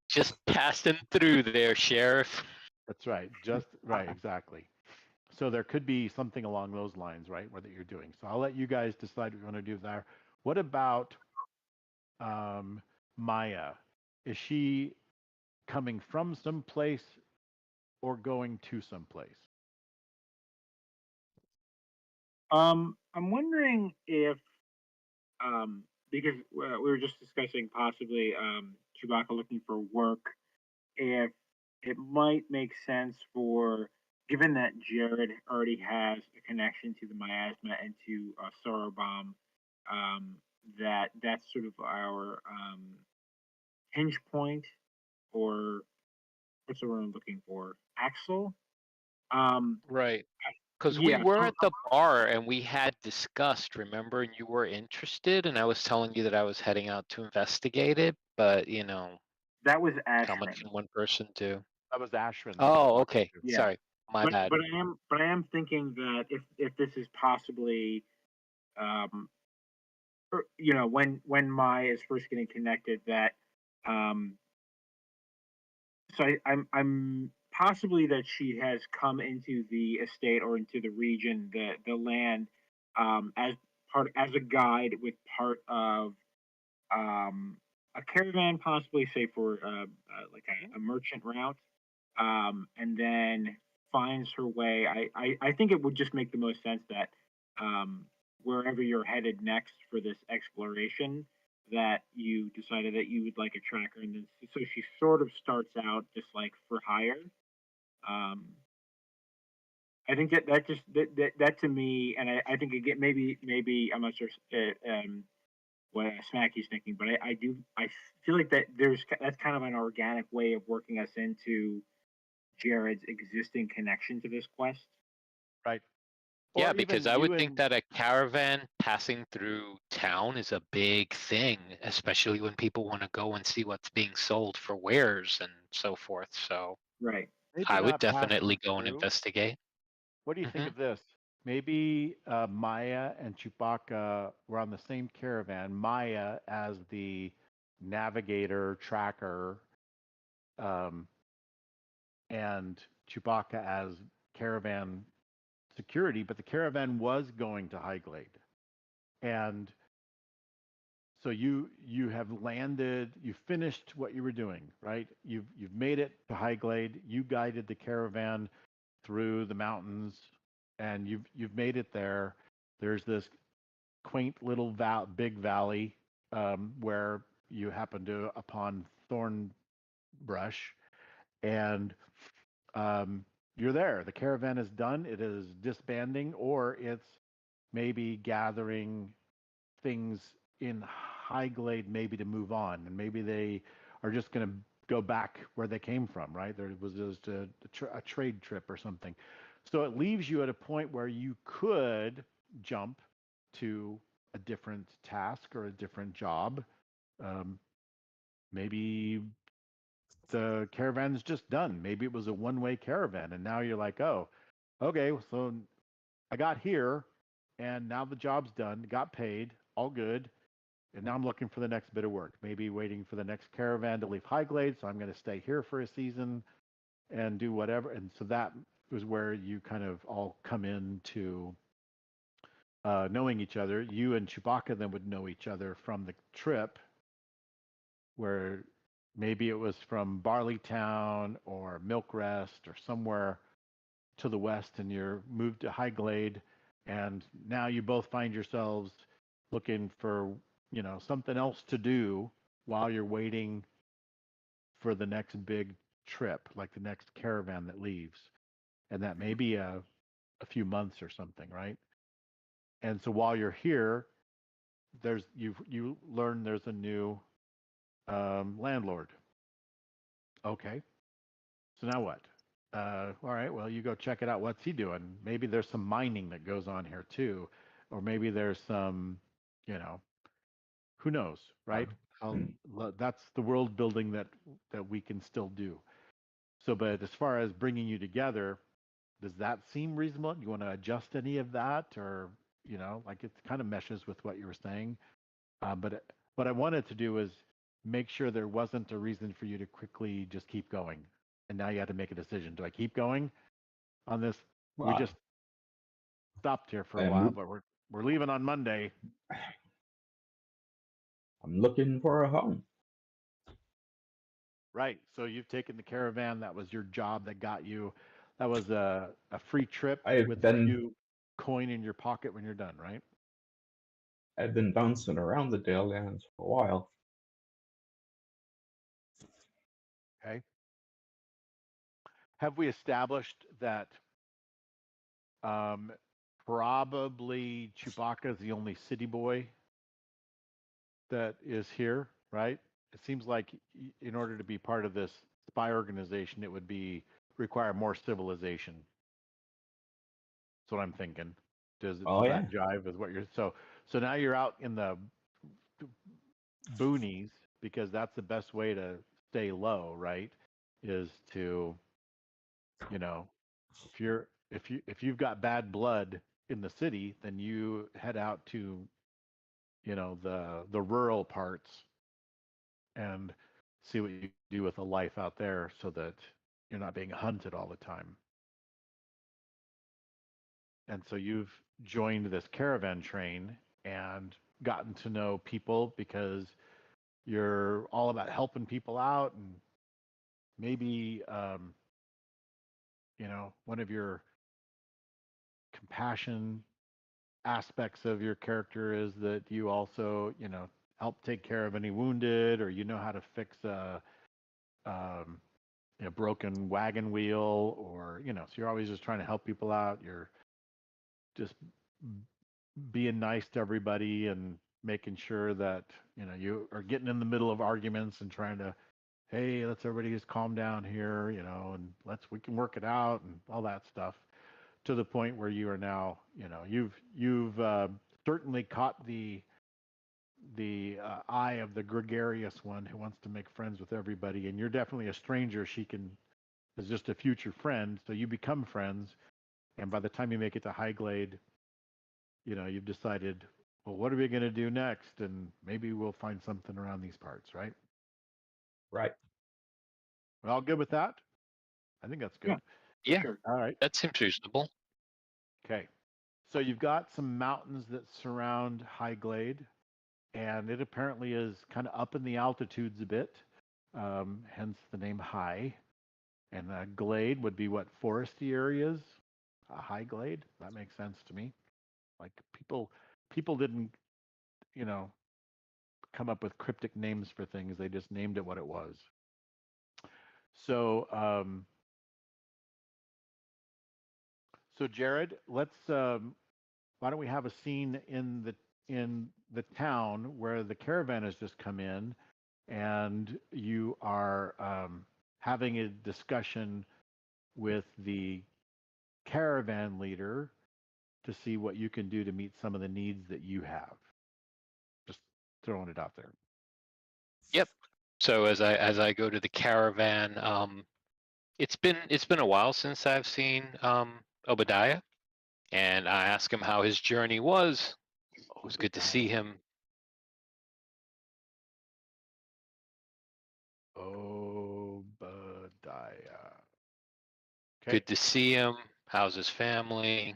Just passing through there, Sheriff. That's right. Just right. Exactly. So there could be something along those lines, right? What you're doing. So I'll let you guys decide what you want to do there. What about Maya? Is she coming from someplace or going to someplace? I'm wondering if because we were just discussing possibly Chewbacca looking for work, if it might make sense for, given that Jared already has a connection to the miasma and to Sorobomb, that's sort of our hinge point, or what's the word I'm looking for? Axel. Right. Because we Yeah. were at the bar and we had discussed, remember, and you were interested, and I was telling you that I was heading out to investigate it, but That was how much Ashrin. can one person do? That was Ashwin. Oh, okay. Yeah. Sorry, my bad. But I am thinking that if this is possibly, when Mai is first getting connected, that um, so I'm possibly that she has come into the estate or into the region, the land, as a guide with part of a caravan, possibly say for like a merchant route, and then finds her way. I think it would just make the most sense that wherever you're headed next for this exploration, that you decided that you would like a tracker, and then so she sort of starts out just like for hire. Um, I think that to me, and I think again maybe I'm not sure what Smacky's thinking, but I feel like that's kind of an organic way of working us into Jared's existing connection to this quest. Right. Yeah, Or because even I would you think and that a caravan passing through town is a big thing, especially when people want to go and see what's being sold for wares and so forth. So Right. maybe I would not definitely passing go and through. investigate. What do you think Hmm. of this? Maybe Maya and Chewbacca were on the same caravan. Maya as the navigator, tracker, um, and Chewbacca as caravan security, but the caravan was going to Highglade. And so you have landed, you finished what you were doing, right? You've made it to Highglade. You guided the caravan through the mountains, and you've made it there. There's this quaint little big valley where you happen to upon thorn brush, and you're there. The caravan is done. It is disbanding, or it's maybe gathering things in Highglade, maybe to move on, and maybe they are just going to go back where they came from. Right? There was just a trade trip or something. So it leaves you at a point where you could jump to a different task or a different job. Maybe the caravan's just done. Maybe it was a one-way caravan, and now you're like, oh, okay, so I got here, and now the job's done, got paid, all good, and now I'm looking for the next bit of work. Maybe waiting for the next caravan to leave Highglade, so I'm going to stay here for a season and do whatever. And so that was where you kind of all come into knowing each other. You and Chewbacca then would know each other from the trip, where maybe it was from Barleytown or Milk Rest or somewhere to the west, and you're moved to Highglade, and now you both find yourselves looking for, you know, something else to do while you're waiting for the next big trip, like the next caravan that leaves. And that may be a few months or something, right? And so while you're here, you learn there's a new landlord. Okay, so now what? All right, well, you go check it out. What's he doing? Maybe there's some mining that goes on here too, or maybe there's some, you know, who knows, right? That's the world building that we can still do. So, but as far as bringing you together, does that seem reasonable? You want to adjust any of that, or, you know, like it kind of meshes with what you were saying. But what I wanted to do is make sure there wasn't a reason for you to quickly just keep going. And now you had to make a decision. Do I keep going on this? We Well, just stopped here for a while, I'm but we're leaving on Monday. I'm looking for a home. Right. So you've taken the caravan. That was your job that got you. That was a free trip with a few coin in your pocket when you're done, right? I've been bouncing around the Dalelands for a while. Okay. Have we established that probably Chewbacca is the only city boy that is here, right? It seems like in order to be part of this spy organization, it would require more civilization. That's what I'm thinking. Does Oh yeah, that jive with what you're so now you're out in the boonies, because that's the best way to stay low, right? Is to, you know, if you've got bad blood in the city, then you head out to, you know, the rural parts and see what you do with a life out there, so that you're not being hunted all the time. And so you've joined this caravan train and gotten to know people, because you're all about helping people out. And maybe you know, one of your compassion aspects of your character is that you also, you know, help take care of any wounded, or you know how to fix a broken wagon wheel, or, you know, so you're always just trying to help people out. You're just being nice to everybody and making sure that, you know, you are getting in the middle of arguments and trying to, hey, let's everybody just calm down here, you know, and we can work it out and all that stuff, to the point where you are now, you know, you've certainly caught the eye of the gregarious one who wants to make friends with everybody, and you're definitely a stranger. She can is just a future friend, so you become friends, and by the time you make it to Highglade, you know, you've decided, well, what are we going to do next, and maybe we'll find something around these parts, right? right. We're all good with that? I think that's good. Yeah, Sure. All right. that seems reasonable. Okay. So you've got some mountains that surround Highglade, and it apparently is kind of up in the altitudes a bit, hence the name High. And a glade would be what, foresty areas? A high glade? That makes sense to me. Like people didn't, you know, come up with cryptic names for things. They just named it what it was. So so Jared, let's why don't we have a scene in the town where the caravan has just come in, and you are having a discussion with the caravan leader to see what you can do to meet some of the needs that you have. Just throwing it out there. Yep. So as I go to the caravan, it's been a while since I've seen Obadiah, and I ask him how his journey was. It was good to see him. Obadiah. Okay. Good to see him. How's his family?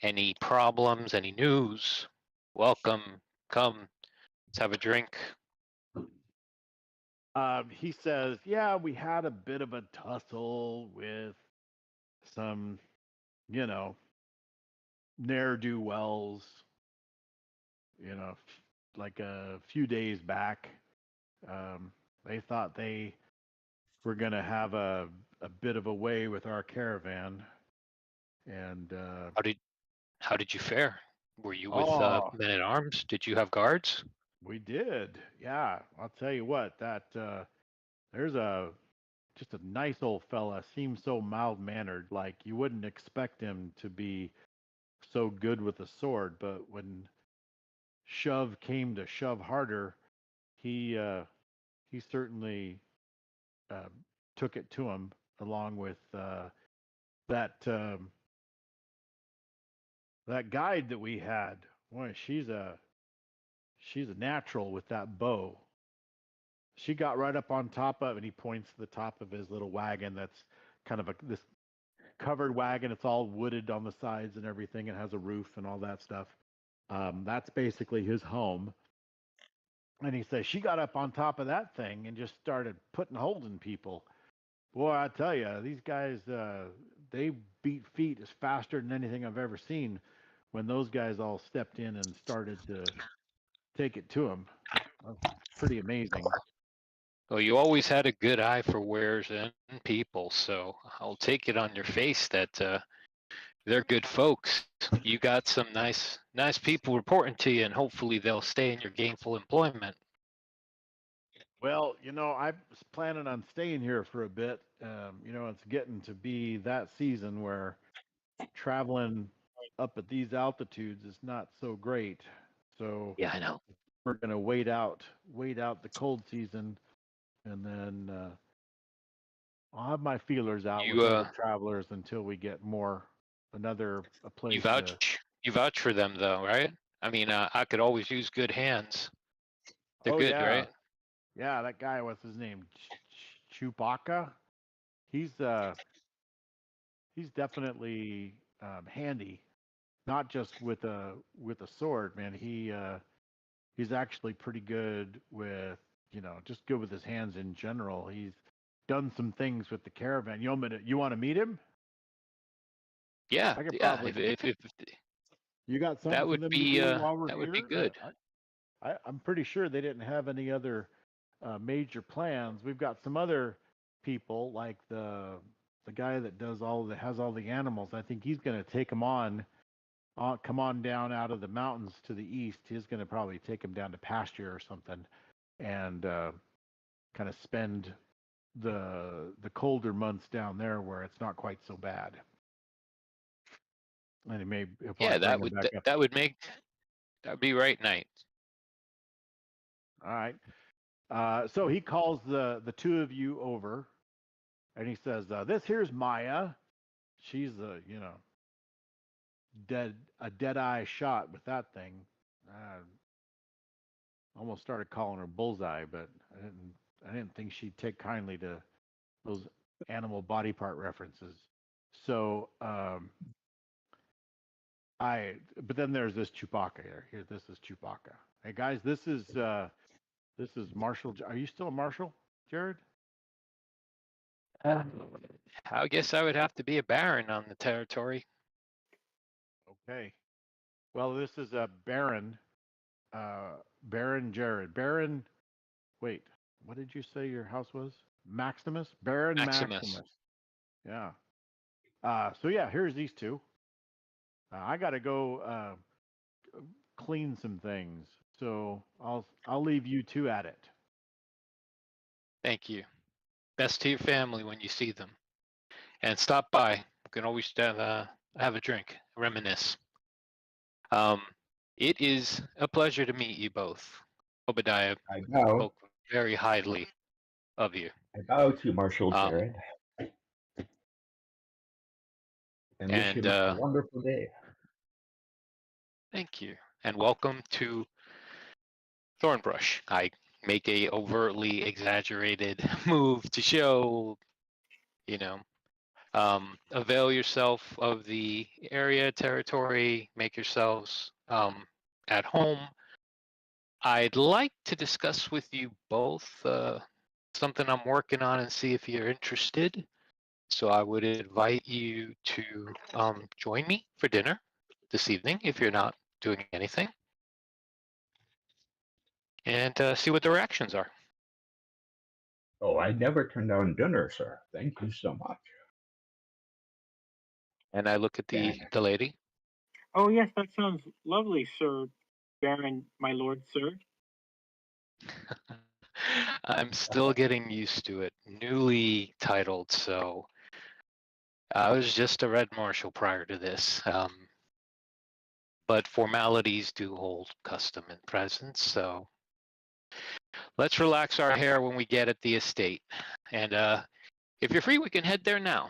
Any problems? Any news? Welcome. Come. Let's have a drink. He says, yeah, we had a bit of a tussle with some, ne'er-do-wells, like a few days back. They thought they were going to have a bit of a way with our caravan. And How did you fare? Were you with oh, men at arms? Did you have guards? we did. Yeah, I'll tell you what, that there's just a nice old fella, seems so mild-mannered, like you wouldn't expect him to be so good with a sword, but when shove came to shove harder, he certainly took it to him, along with that that guide that we had. Boy, she's a natural with that bow. She got right up on top of, and he points to the top of his little wagon. That's kind of this covered wagon. It's all wooded on the sides and everything. It has a roof and all that stuff. That's basically his home. And he says she got up on top of that thing and just started putting holes in people. Boy, I tell you, these guys, they beat feet as faster than anything I've ever seen when those guys all stepped in and started to take it to them. Pretty amazing. Well, you always had a good eye for wares and people, so I'll take it on your face that they're good folks. You got some nice people reporting to you, and hopefully they'll stay in your gainful employment. Well, I was planning on staying here for a bit. It's getting to be that season where traveling up at these altitudes is not so great. So Yeah, I know. we're going to wait out the cold season, and then I'll have my feelers out with other travelers until we get a place. You vouch for them though, right? I mean, I could always use good hands. They're good, yeah. right? Yeah, that guy, what's his name? Chewbacca. He's definitely handy, not just with a sword, man. He's actually pretty good with, just good with his hands in general. He's done some things with the caravan. You want to meet him? Yeah, I could yeah. probably. If You got something that for would them be to do while we're that here? would be good. I'm pretty sure they didn't have any other major plans. We've got some other people, like the guy that has all the animals. I think he's going to take them on. Come on down out of the mountains to the east. He's going to probably take them down to pasture or something, and kind of spend the colder months down there where it's not quite so bad. And he'll probably bring them back up. That would be right night. All right. So he calls the two of you over, and he says, "This here's Maya. She's a dead eye shot with that thing. Almost started calling her Bullseye, but I didn't think she'd take kindly to those animal body part references. So but then there's this Chewbacca here. This is Chewbacca. Hey guys, this is Marshall. Are you still a Marshal, Jared? I guess I would have to be a baron on the territory. Okay. Well, this is a Baron. Baron Jared. Baron. Wait, what did you say your house was? Maximus? Baron Maximus. Yeah. So yeah, here's these two. I got to go clean some things, so I'll leave you two at it. Thank you. Best to your family when you see them, and stop by. We can always have a drink, reminisce. It is a pleasure to meet you both. Obadiah I bow. spoke very highly of you. I bow to Marshal Um, Jared and wish him a wonderful day. Thank you, and welcome to Thornbrush. I make a overtly exaggerated move to show, you know, avail yourself of the area, territory, make yourselves at home. I'd like to discuss with you both something I'm working on and see if you're interested. So I would invite you to join me for dinner this evening if you're not doing anything, and see what the reactions are. Oh, I never turn down dinner, sir. Thank you so much. And I look at the lady. Oh yes, that sounds lovely, Sir Baron, my lord, sir. I'm still getting used to it. Newly titled, so I was just a Red Marshal prior to this. But formalities do hold custom and presence, so let's relax our hair when we get at the estate. And if you're free, we can head there now.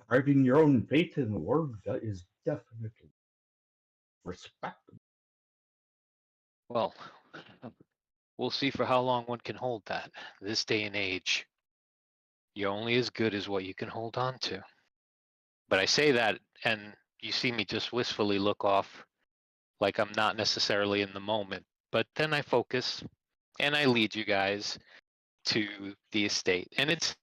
Carving your own fate in the world, that is definitely respectable. Well, we'll see for how long one can hold that. This day and age, you're only as good as what you can hold on to. But I say that, and you see me just wistfully look off like I'm not necessarily in the moment. But then I focus and I lead you guys to the estate. And it's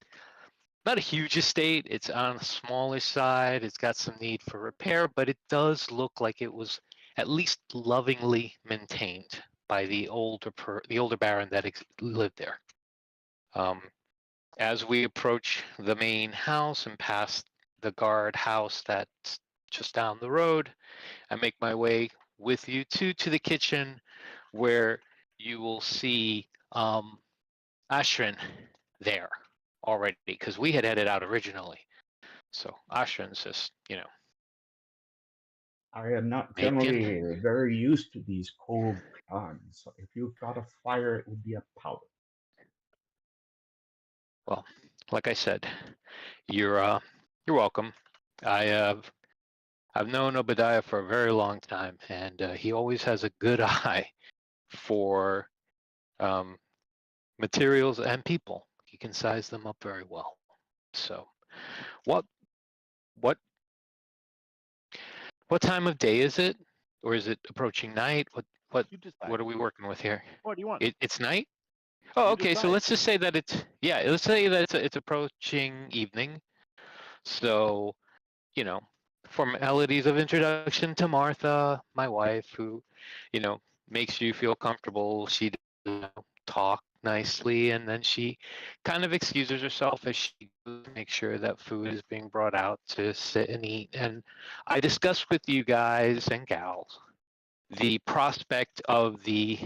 not a huge estate. It's on the smallish side. It's got some need for repair, but it does look like it was at least lovingly maintained by the older baron that lived there. As we approach the main house and past the guard house that's just down the road, I make my way with you to the kitchen, where you will see Ashrin there already, because we had headed out originally. So Ashrin's just, I am not making. generally very used to these cold climes. So if you've got a fire, it would be a pellet. Well, like I said, you're welcome. I've known Obadiah for a very long time, and he always has a good eye for materials and people. He can size them up very well. So, what time of day is it, or is it approaching night? You decide. What are we working with here? What do you want? It's night. Oh, You okay. So decide. let's just say that let's say that it's approaching evening. So, formalities of introduction to Martha, my wife, who, makes you feel comfortable. She talk nicely, and then she kind of excuses herself as she makes sure that food is being brought out to sit and eat. And I discuss with you guys and gals the prospect of the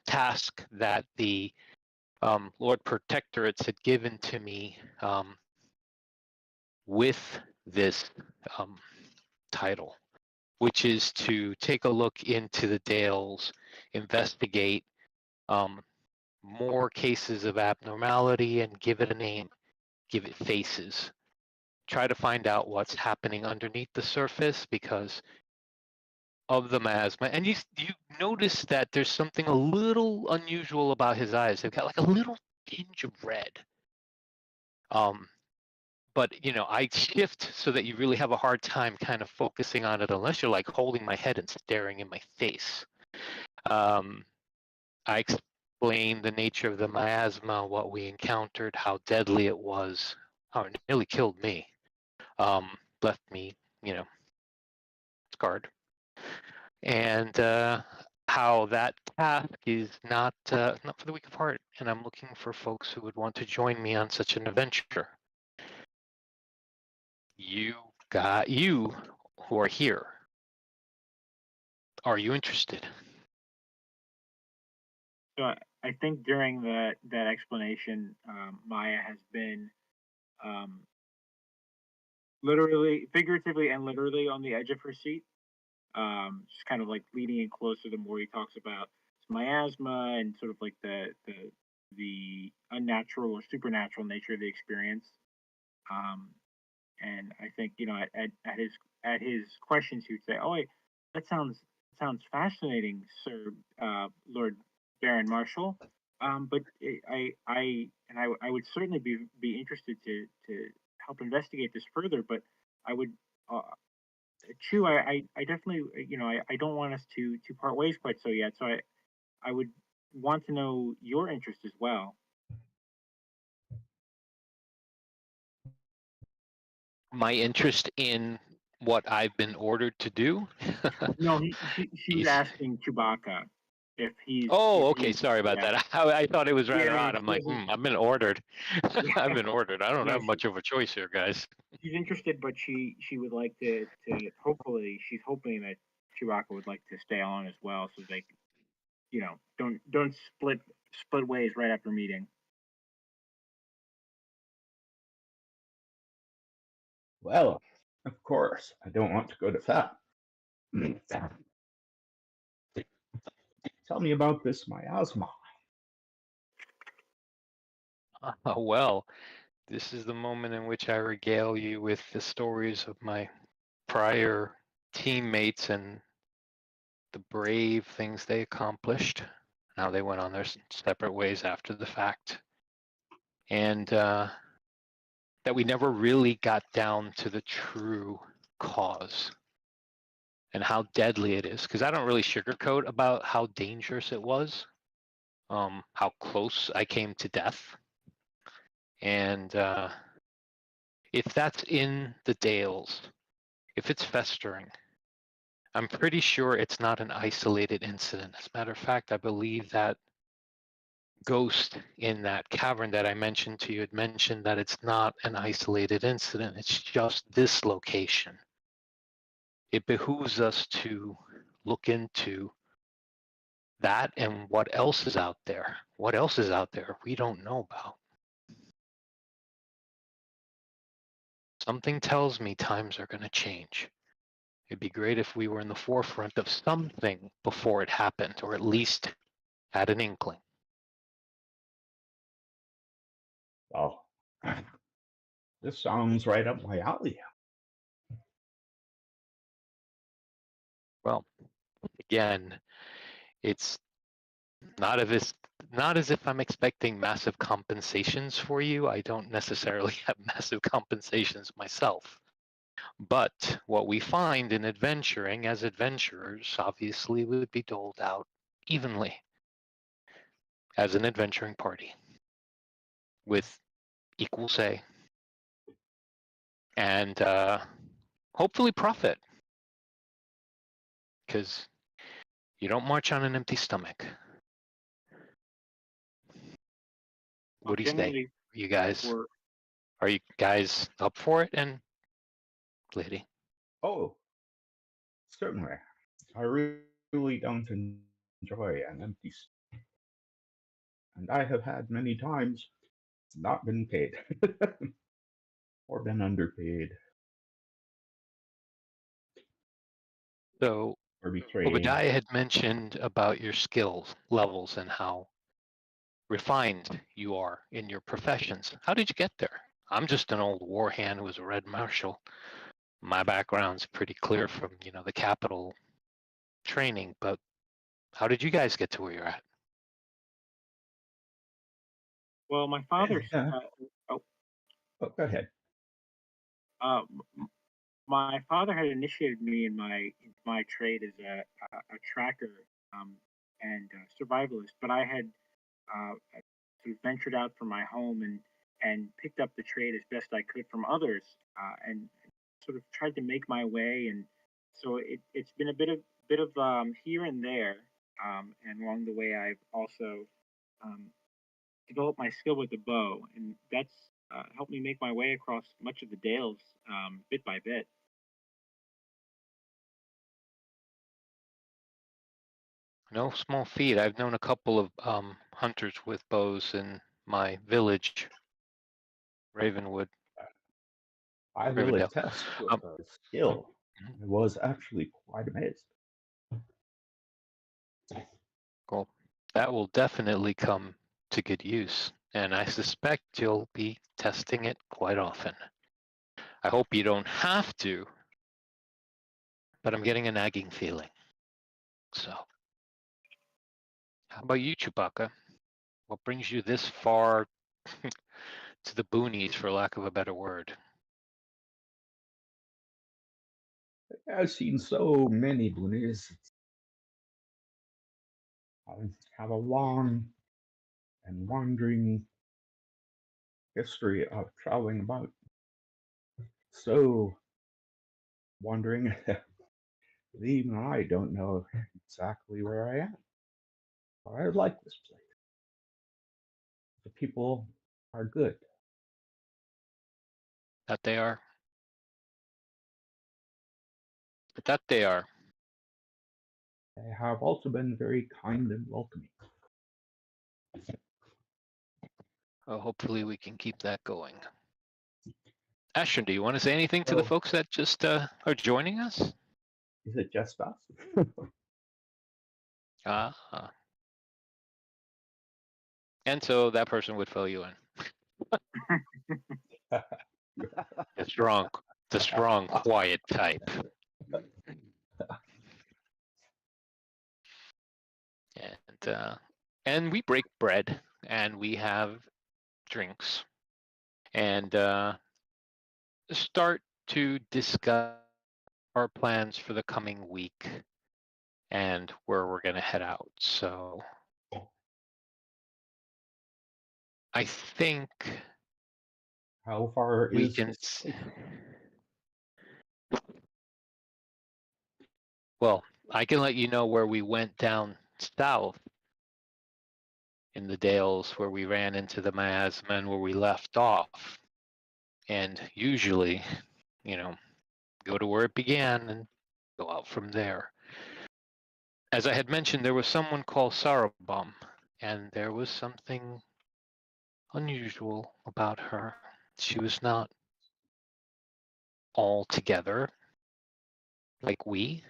task that the Lord Protectorates had given to me with this title, which is to take a look into the Dales, investigate more cases of abnormality, and give it a name, give it faces. Try to find out what's happening underneath the surface because of the miasma. And you notice that there's something a little unusual about his eyes. They've got like a little tinge of red. But I shift so that you really have a hard time kind of focusing on it unless you're like holding my head and staring in my face. I explain the nature of the miasma, what we encountered, how deadly it was, how it nearly killed me, left me, scarred, and how that task is not for the weak of heart. And I'm looking for folks who would want to join me on such an adventure. You who are here. Are you interested? So I think during that explanation, Maya has been literally, figuratively, and literally on the edge of her seat. Just kind of like leading in closer the more he talks about miasma and sort of like the unnatural or supernatural nature of the experience. And I think at his questions he would say, "Oh, wait, that sounds fascinating, Sir Lord Baron Marshall. But I would certainly be interested to help investigate this further. But I would uh, Chu, I definitely, I don't want us to part ways quite so yet. So I would want to know your interest as well." My interest in what I've been ordered to do. No, she's asking Chewbacca if he's. Oh, If okay. he's Sorry about yeah. that. I thought it was right Yeah, around. I'm she like, doesn't. I've been ordered. Yeah, I've been ordered. I don't no, have much of a choice here, guys. she's interested, but she would like to hopefully she's hoping that Chewbacca would like to stay on as well, so they don't split ways right after meeting. Well, of course, I don't want to go to that. Tell me about this miasma. Well, this is the moment in which I regale you with the stories of my prior teammates and the brave things they accomplished. Now they went on their separate ways after the fact. And that we never really got down to the true cause and how deadly it is. Because I don't really sugarcoat about how dangerous it was, how close I came to death. And if that's in the Dales, if it's festering, I'm pretty sure it's not an isolated incident. As a matter of fact, I believe that ghost in that cavern that I mentioned to you had mentioned that it's not an isolated incident. It's just this location. It behooves us to look into that and what else is out there. What else is out there we don't know about? Something tells me times are going to change. It'd be great if we were in the forefront of something before it happened, or at least had an inkling. Well, this sounds right up my alley. Well, again, it's not as if I'm expecting massive compensations for you. I don't necessarily have massive compensations myself. But what we find in adventuring as adventurers obviously would be doled out evenly as an adventuring party with equal say and hopefully profit, because you don't march on an empty stomach. What do you say? Generally, Are you guys up for it? And lady? Oh, certainly. I really don't enjoy an empty stomach. And I have had many times not been paid or been underpaid So or betrayed. Obadiah had mentioned about your skills levels and how refined you are in your professions. How did you get there? I'm just an old war hand who was a red marshal. My background's pretty clear from, the capital training, but how did you guys get to where you're at? Well, my father. Oh, go ahead. Uh, my father had initiated me in my trade as a tracker and survivalist, but I had sort of ventured out from my home and picked up the trade as best I could from others, and sort of tried to make my way. And so it's been a bit of here and there, and along the way I've also developed my skill with the bow, and that's helped me make my way across much of the Dales bit by bit. No small feat. I've known a couple of hunters with bows in my village, Ravenwood. I will Rivendell. attest to Um, her skill. I was actually quite amazed. Cool. That will definitely come to good use, and I suspect you'll be testing it quite often. I hope you don't have to, but I'm getting a nagging feeling. So, how about you, Chewbacca? What brings you this far to the boonies, for lack of a better word? I've seen so many boonies. I have a long and wandering history of traveling about. So wandering, even I don't know exactly where I am. But I like this place. The people are good. That they are. That they are. They have also been very kind and welcoming. Hopefully, we can keep that going. Ashton, do you want to say anything to the So, folks that just are joining us? is it just us? Ah. And so that person would fill you in. The strong, quiet type. And we break bread and we have drinks and start to discuss our plans for the coming week and where we're going to head out. So I think How far we is can. this place? Well, I can let you know where we went down south in the Dales, where we ran into the miasma, where we left off. And usually, go to where it began and go out from there. As I had mentioned, there was someone called Sarabum, and there was something unusual about her. She was not all together like we.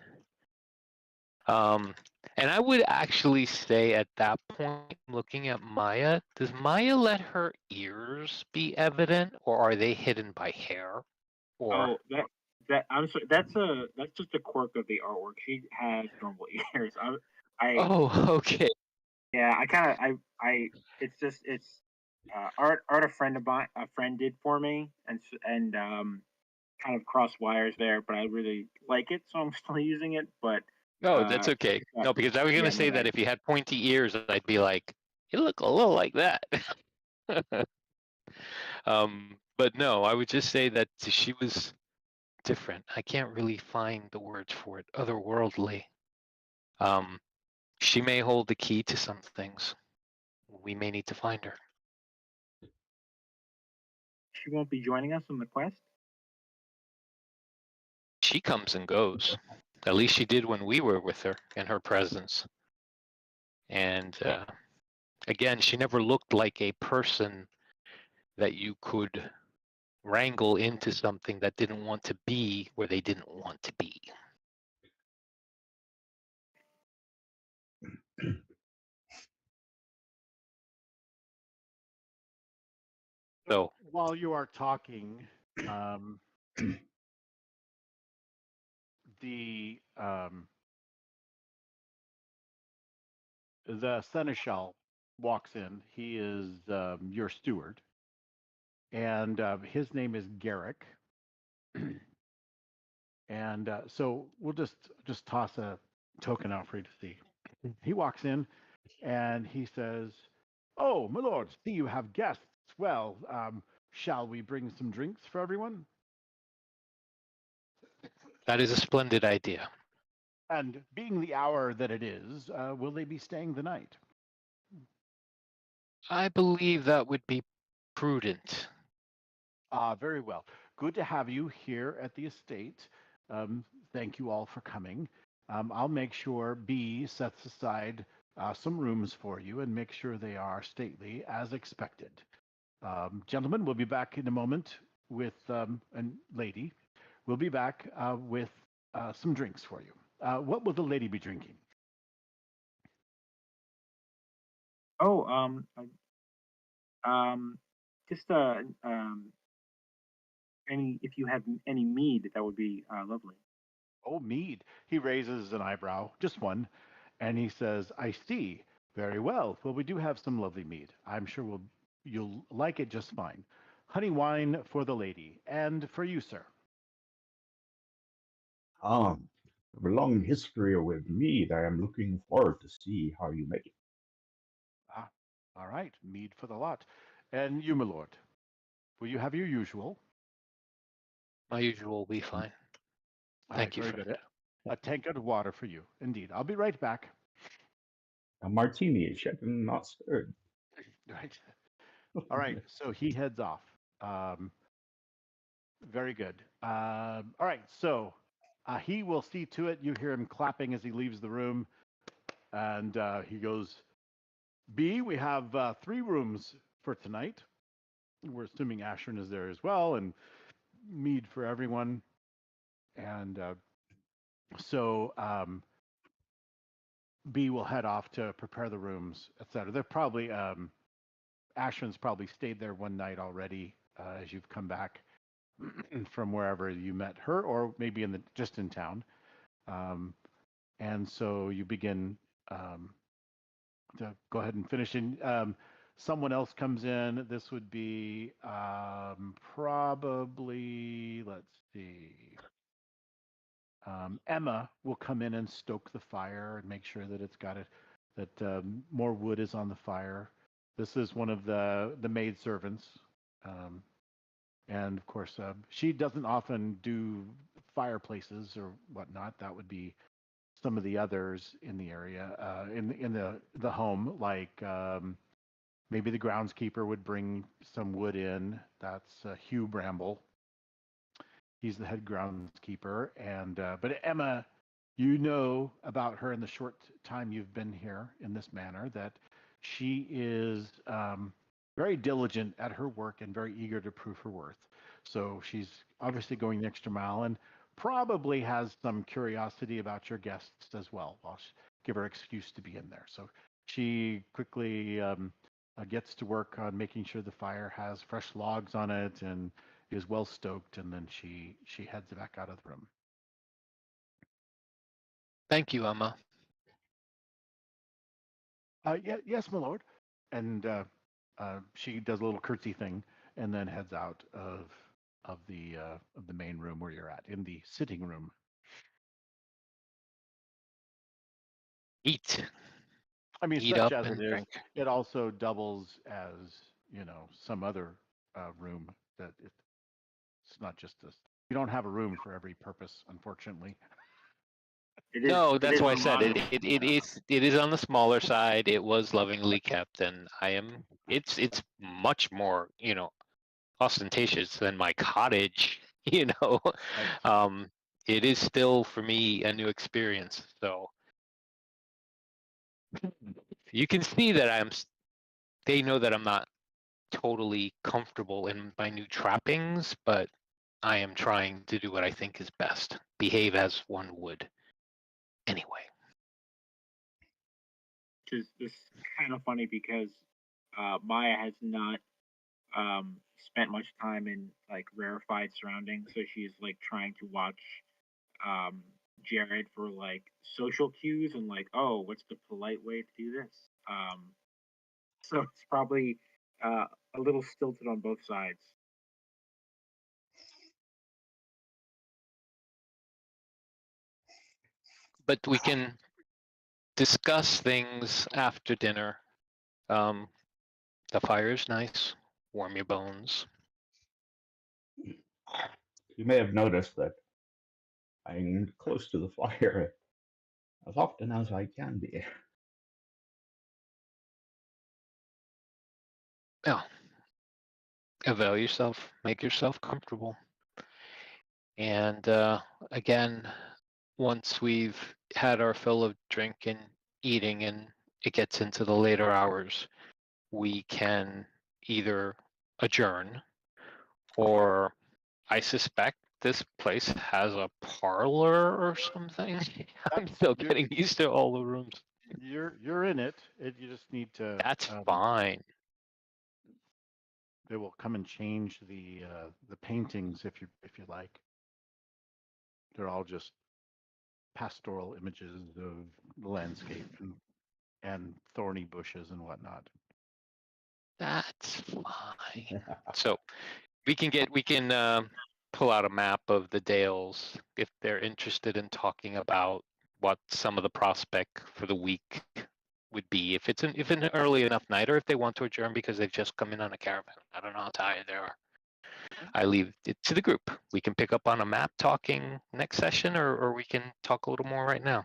And I would actually say at that point, looking at Maya, does Maya let her ears be evident, or are they hidden by hair? Or That I'm sorry. That's just a quirk of the artwork. She has normal ears. I oh, okay. Yeah, I kind of it's art a friend did for me and kind of cross wires there, but I really like it, so I'm still using it. But No, that's okay. No, because I was gonna yeah, say that if you had pointy ears, I'd be like, you look a little like that. But no, I would just say that she was different. I can't really find the words for it. Otherworldly. Um, she may hold the key to some things. We may need to find her. she won't be joining us on the quest. She comes and goes. At least she did when we were with her in her presence. And again, she never looked like a person that you could wrangle into something that didn't want to be where they didn't want to be. So while you are talking, the seneschal walks in. He is your steward, and his name is Garrick. And so we'll just toss a token out for you to see. He walks in and he says, "Oh, my lord, see you have guests. Well, shall we bring some drinks for everyone?" that is a splendid idea. And being the hour that it is, will they be staying the night? I believe that would be prudent. Very well. Good to have you here at the estate. Thank you all for coming. I'll make sure B sets aside some rooms for you and make sure they are stately as expected. Gentlemen, we'll be back in a moment. and lady, will be back with some drinks for you. What will the lady be drinking? Oh, just any if you have any mead, that would be lovely. Oh, mead. He raises an eyebrow, just one, and he says, I see. Very well. Well, we do have some lovely mead. I'm sure you'll like it just fine. Honey wine for the lady, and for you, sir. I have a long history with mead. I am looking forward to see how you make it. Ah, all right. Mead for the lot. And you, my lord, will you have your usual? My usual will be fine. All right, Thank you, very friend. good. A tankard of water for you. Indeed. I'll be right back. A martini, shaken, not stirred. Right. All right. So he heads off. Very good. All right. So he will see to it. You hear him clapping as he leaves the room. And he goes, B, we have 3 rooms for tonight. We're assuming Ashern is there as well, and mead for everyone. And so B will head off to prepare the rooms, etc. They're probably Ashern's probably stayed there one night already as you've come back from wherever you met her, or maybe just in town. And so you begin to go ahead and finish. Someone else comes in. This would be probably, let's see. Emma will come in and stoke the fire and make sure that that more wood is on the fire. This is one of the maid servants. And of course, she doesn't often do fireplaces or whatnot. That would be some of the others in the area, in the home, like maybe the groundskeeper would bring some wood in. That's Hugh Bramble. He's the head groundskeeper, and but Emma, you know about her in the short time you've been here in this manner that she is very diligent at her work and very eager to prove her worth. So she's obviously going the extra mile and probably has some curiosity about your guests as well. Give her excuse to be in there. So she quickly gets to work on making sure the fire has fresh logs on it and is well stoked, and then she heads back out of the room. Thank you, Emma. Yes, my lord. And she does a little curtsy thing and then heads out of the main room where you're at, in the sitting room. Eat. I mean, Eat such up as it and is, drink. it also doubles as some other room. That it's not just this. You don't have a room for every purpose, unfortunately. No, It that's is why I on said modern. it is on the smaller side. It was lovingly kept, and it's much more, ostentatious than my cottage, Right. It is still for me a new experience. So you can see that they know that I'm not totally comfortable in my new trappings, but I am trying to do what I think is best. Behave as one would anyway. Which is kind of funny because Maya has not spent much time in like rarefied surroundings, so she's like trying to watch um, Jared for like social cues and like, oh, what's the polite way to do this? So it's probably uh, a little stilted on both sides. But we can discuss things after dinner. The fire's nice. Warm your bones. You may have noticed that I'm close to the fire as often as I can be. Yeah. Avail yourself. Make yourself comfortable. And again, once we've had our fill of drink and eating and it gets into the later hours, we can either adjourn or I suspect this place has a parlor or something. I'm still getting used to all the rooms. You're in it. You just need to. That's fine. They will come and change the paintings if you like. They're all just pastoral images of the landscape and thorny bushes and whatnot. That's fine. So we can pull out a map of the Dales if they're interested in talking about what some of the prospect for the week would be. If it's an early enough night, or if they want to adjourn because they've just come in on a caravan. I don't know how tired they are. I leave it to the group. We can pick up on a map talking next session, or we can talk a little more right now.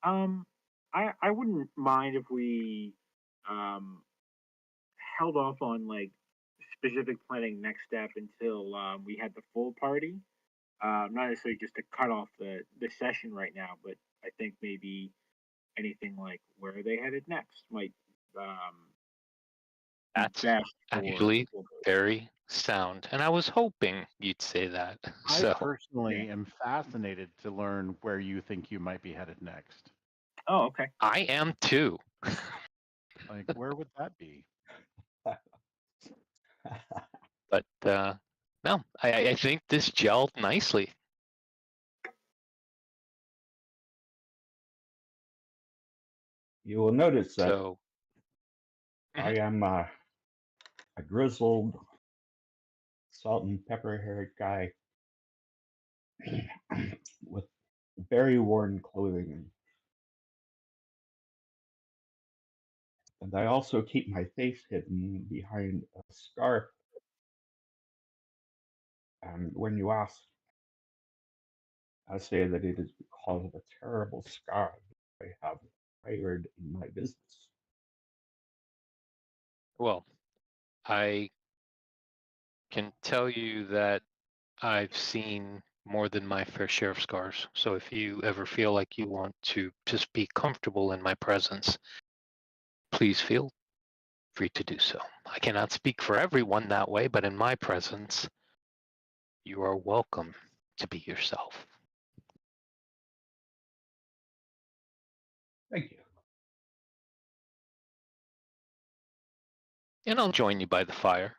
I wouldn't mind if we held off on like specific planning next step until we had the full party. Not necessarily just to cut off the session right now, but I think maybe anything like where are they headed next might That's best actually very sound, and I was hoping you'd say that. So I personally am fascinated to learn where you think you might be headed next. Oh, okay. I am too. Like, where would that be? But no, I think this gelled nicely. You will notice that So I am a grizzled, salt and pepper haired guy with very worn clothing. And I also keep my face hidden behind a scarf. And when you ask, I say that it is because of a terrible scar I have acquired in my business. well, I can tell you that I've seen more than my fair share of scars. So if you ever feel like you want to just be comfortable in my presence, please feel free to do so. I cannot speak for everyone that way, but in my presence, you are welcome to be yourself. Thank you. And I'll join you by the fire,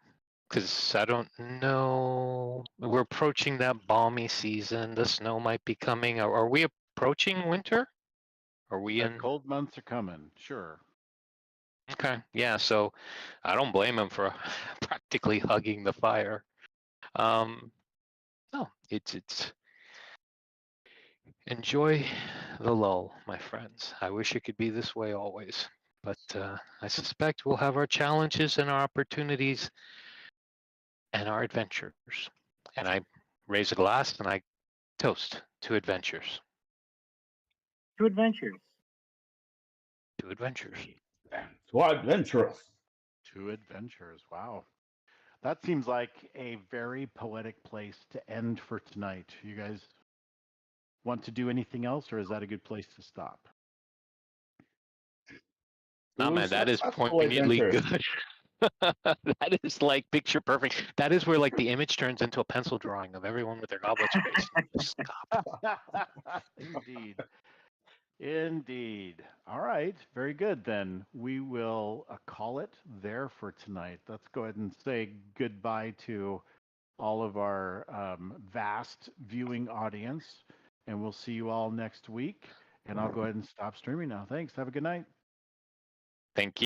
because I don't know. We're approaching that balmy season. The snow might be coming. Are we approaching winter? Are we The in? cold months are coming, sure. Okay, yeah. So I don't blame him for practically hugging the fire. No, it's enjoy the lull, my friends. I wish it could be this way always, but I suspect we'll have our challenges and our opportunities and our adventures. And I raise a glass and I toast to adventures. To adventures. To adventures. To adventurous. To adventures. Wow. That seems like a very poetic place to end for tonight. You guys want to do anything else, or is that a good place to stop? No, man, that is poignantly good. That is like picture perfect. That is where like the image turns into a pencil drawing of everyone with their goblets raised. Stop. Indeed. Indeed. All right. Very good. Then we will call it there for tonight. Let's go ahead and say goodbye to all of our vast viewing audience, and we'll see you all next week. And I'll go ahead and stop streaming now. Thanks. Have a good night. Thank you.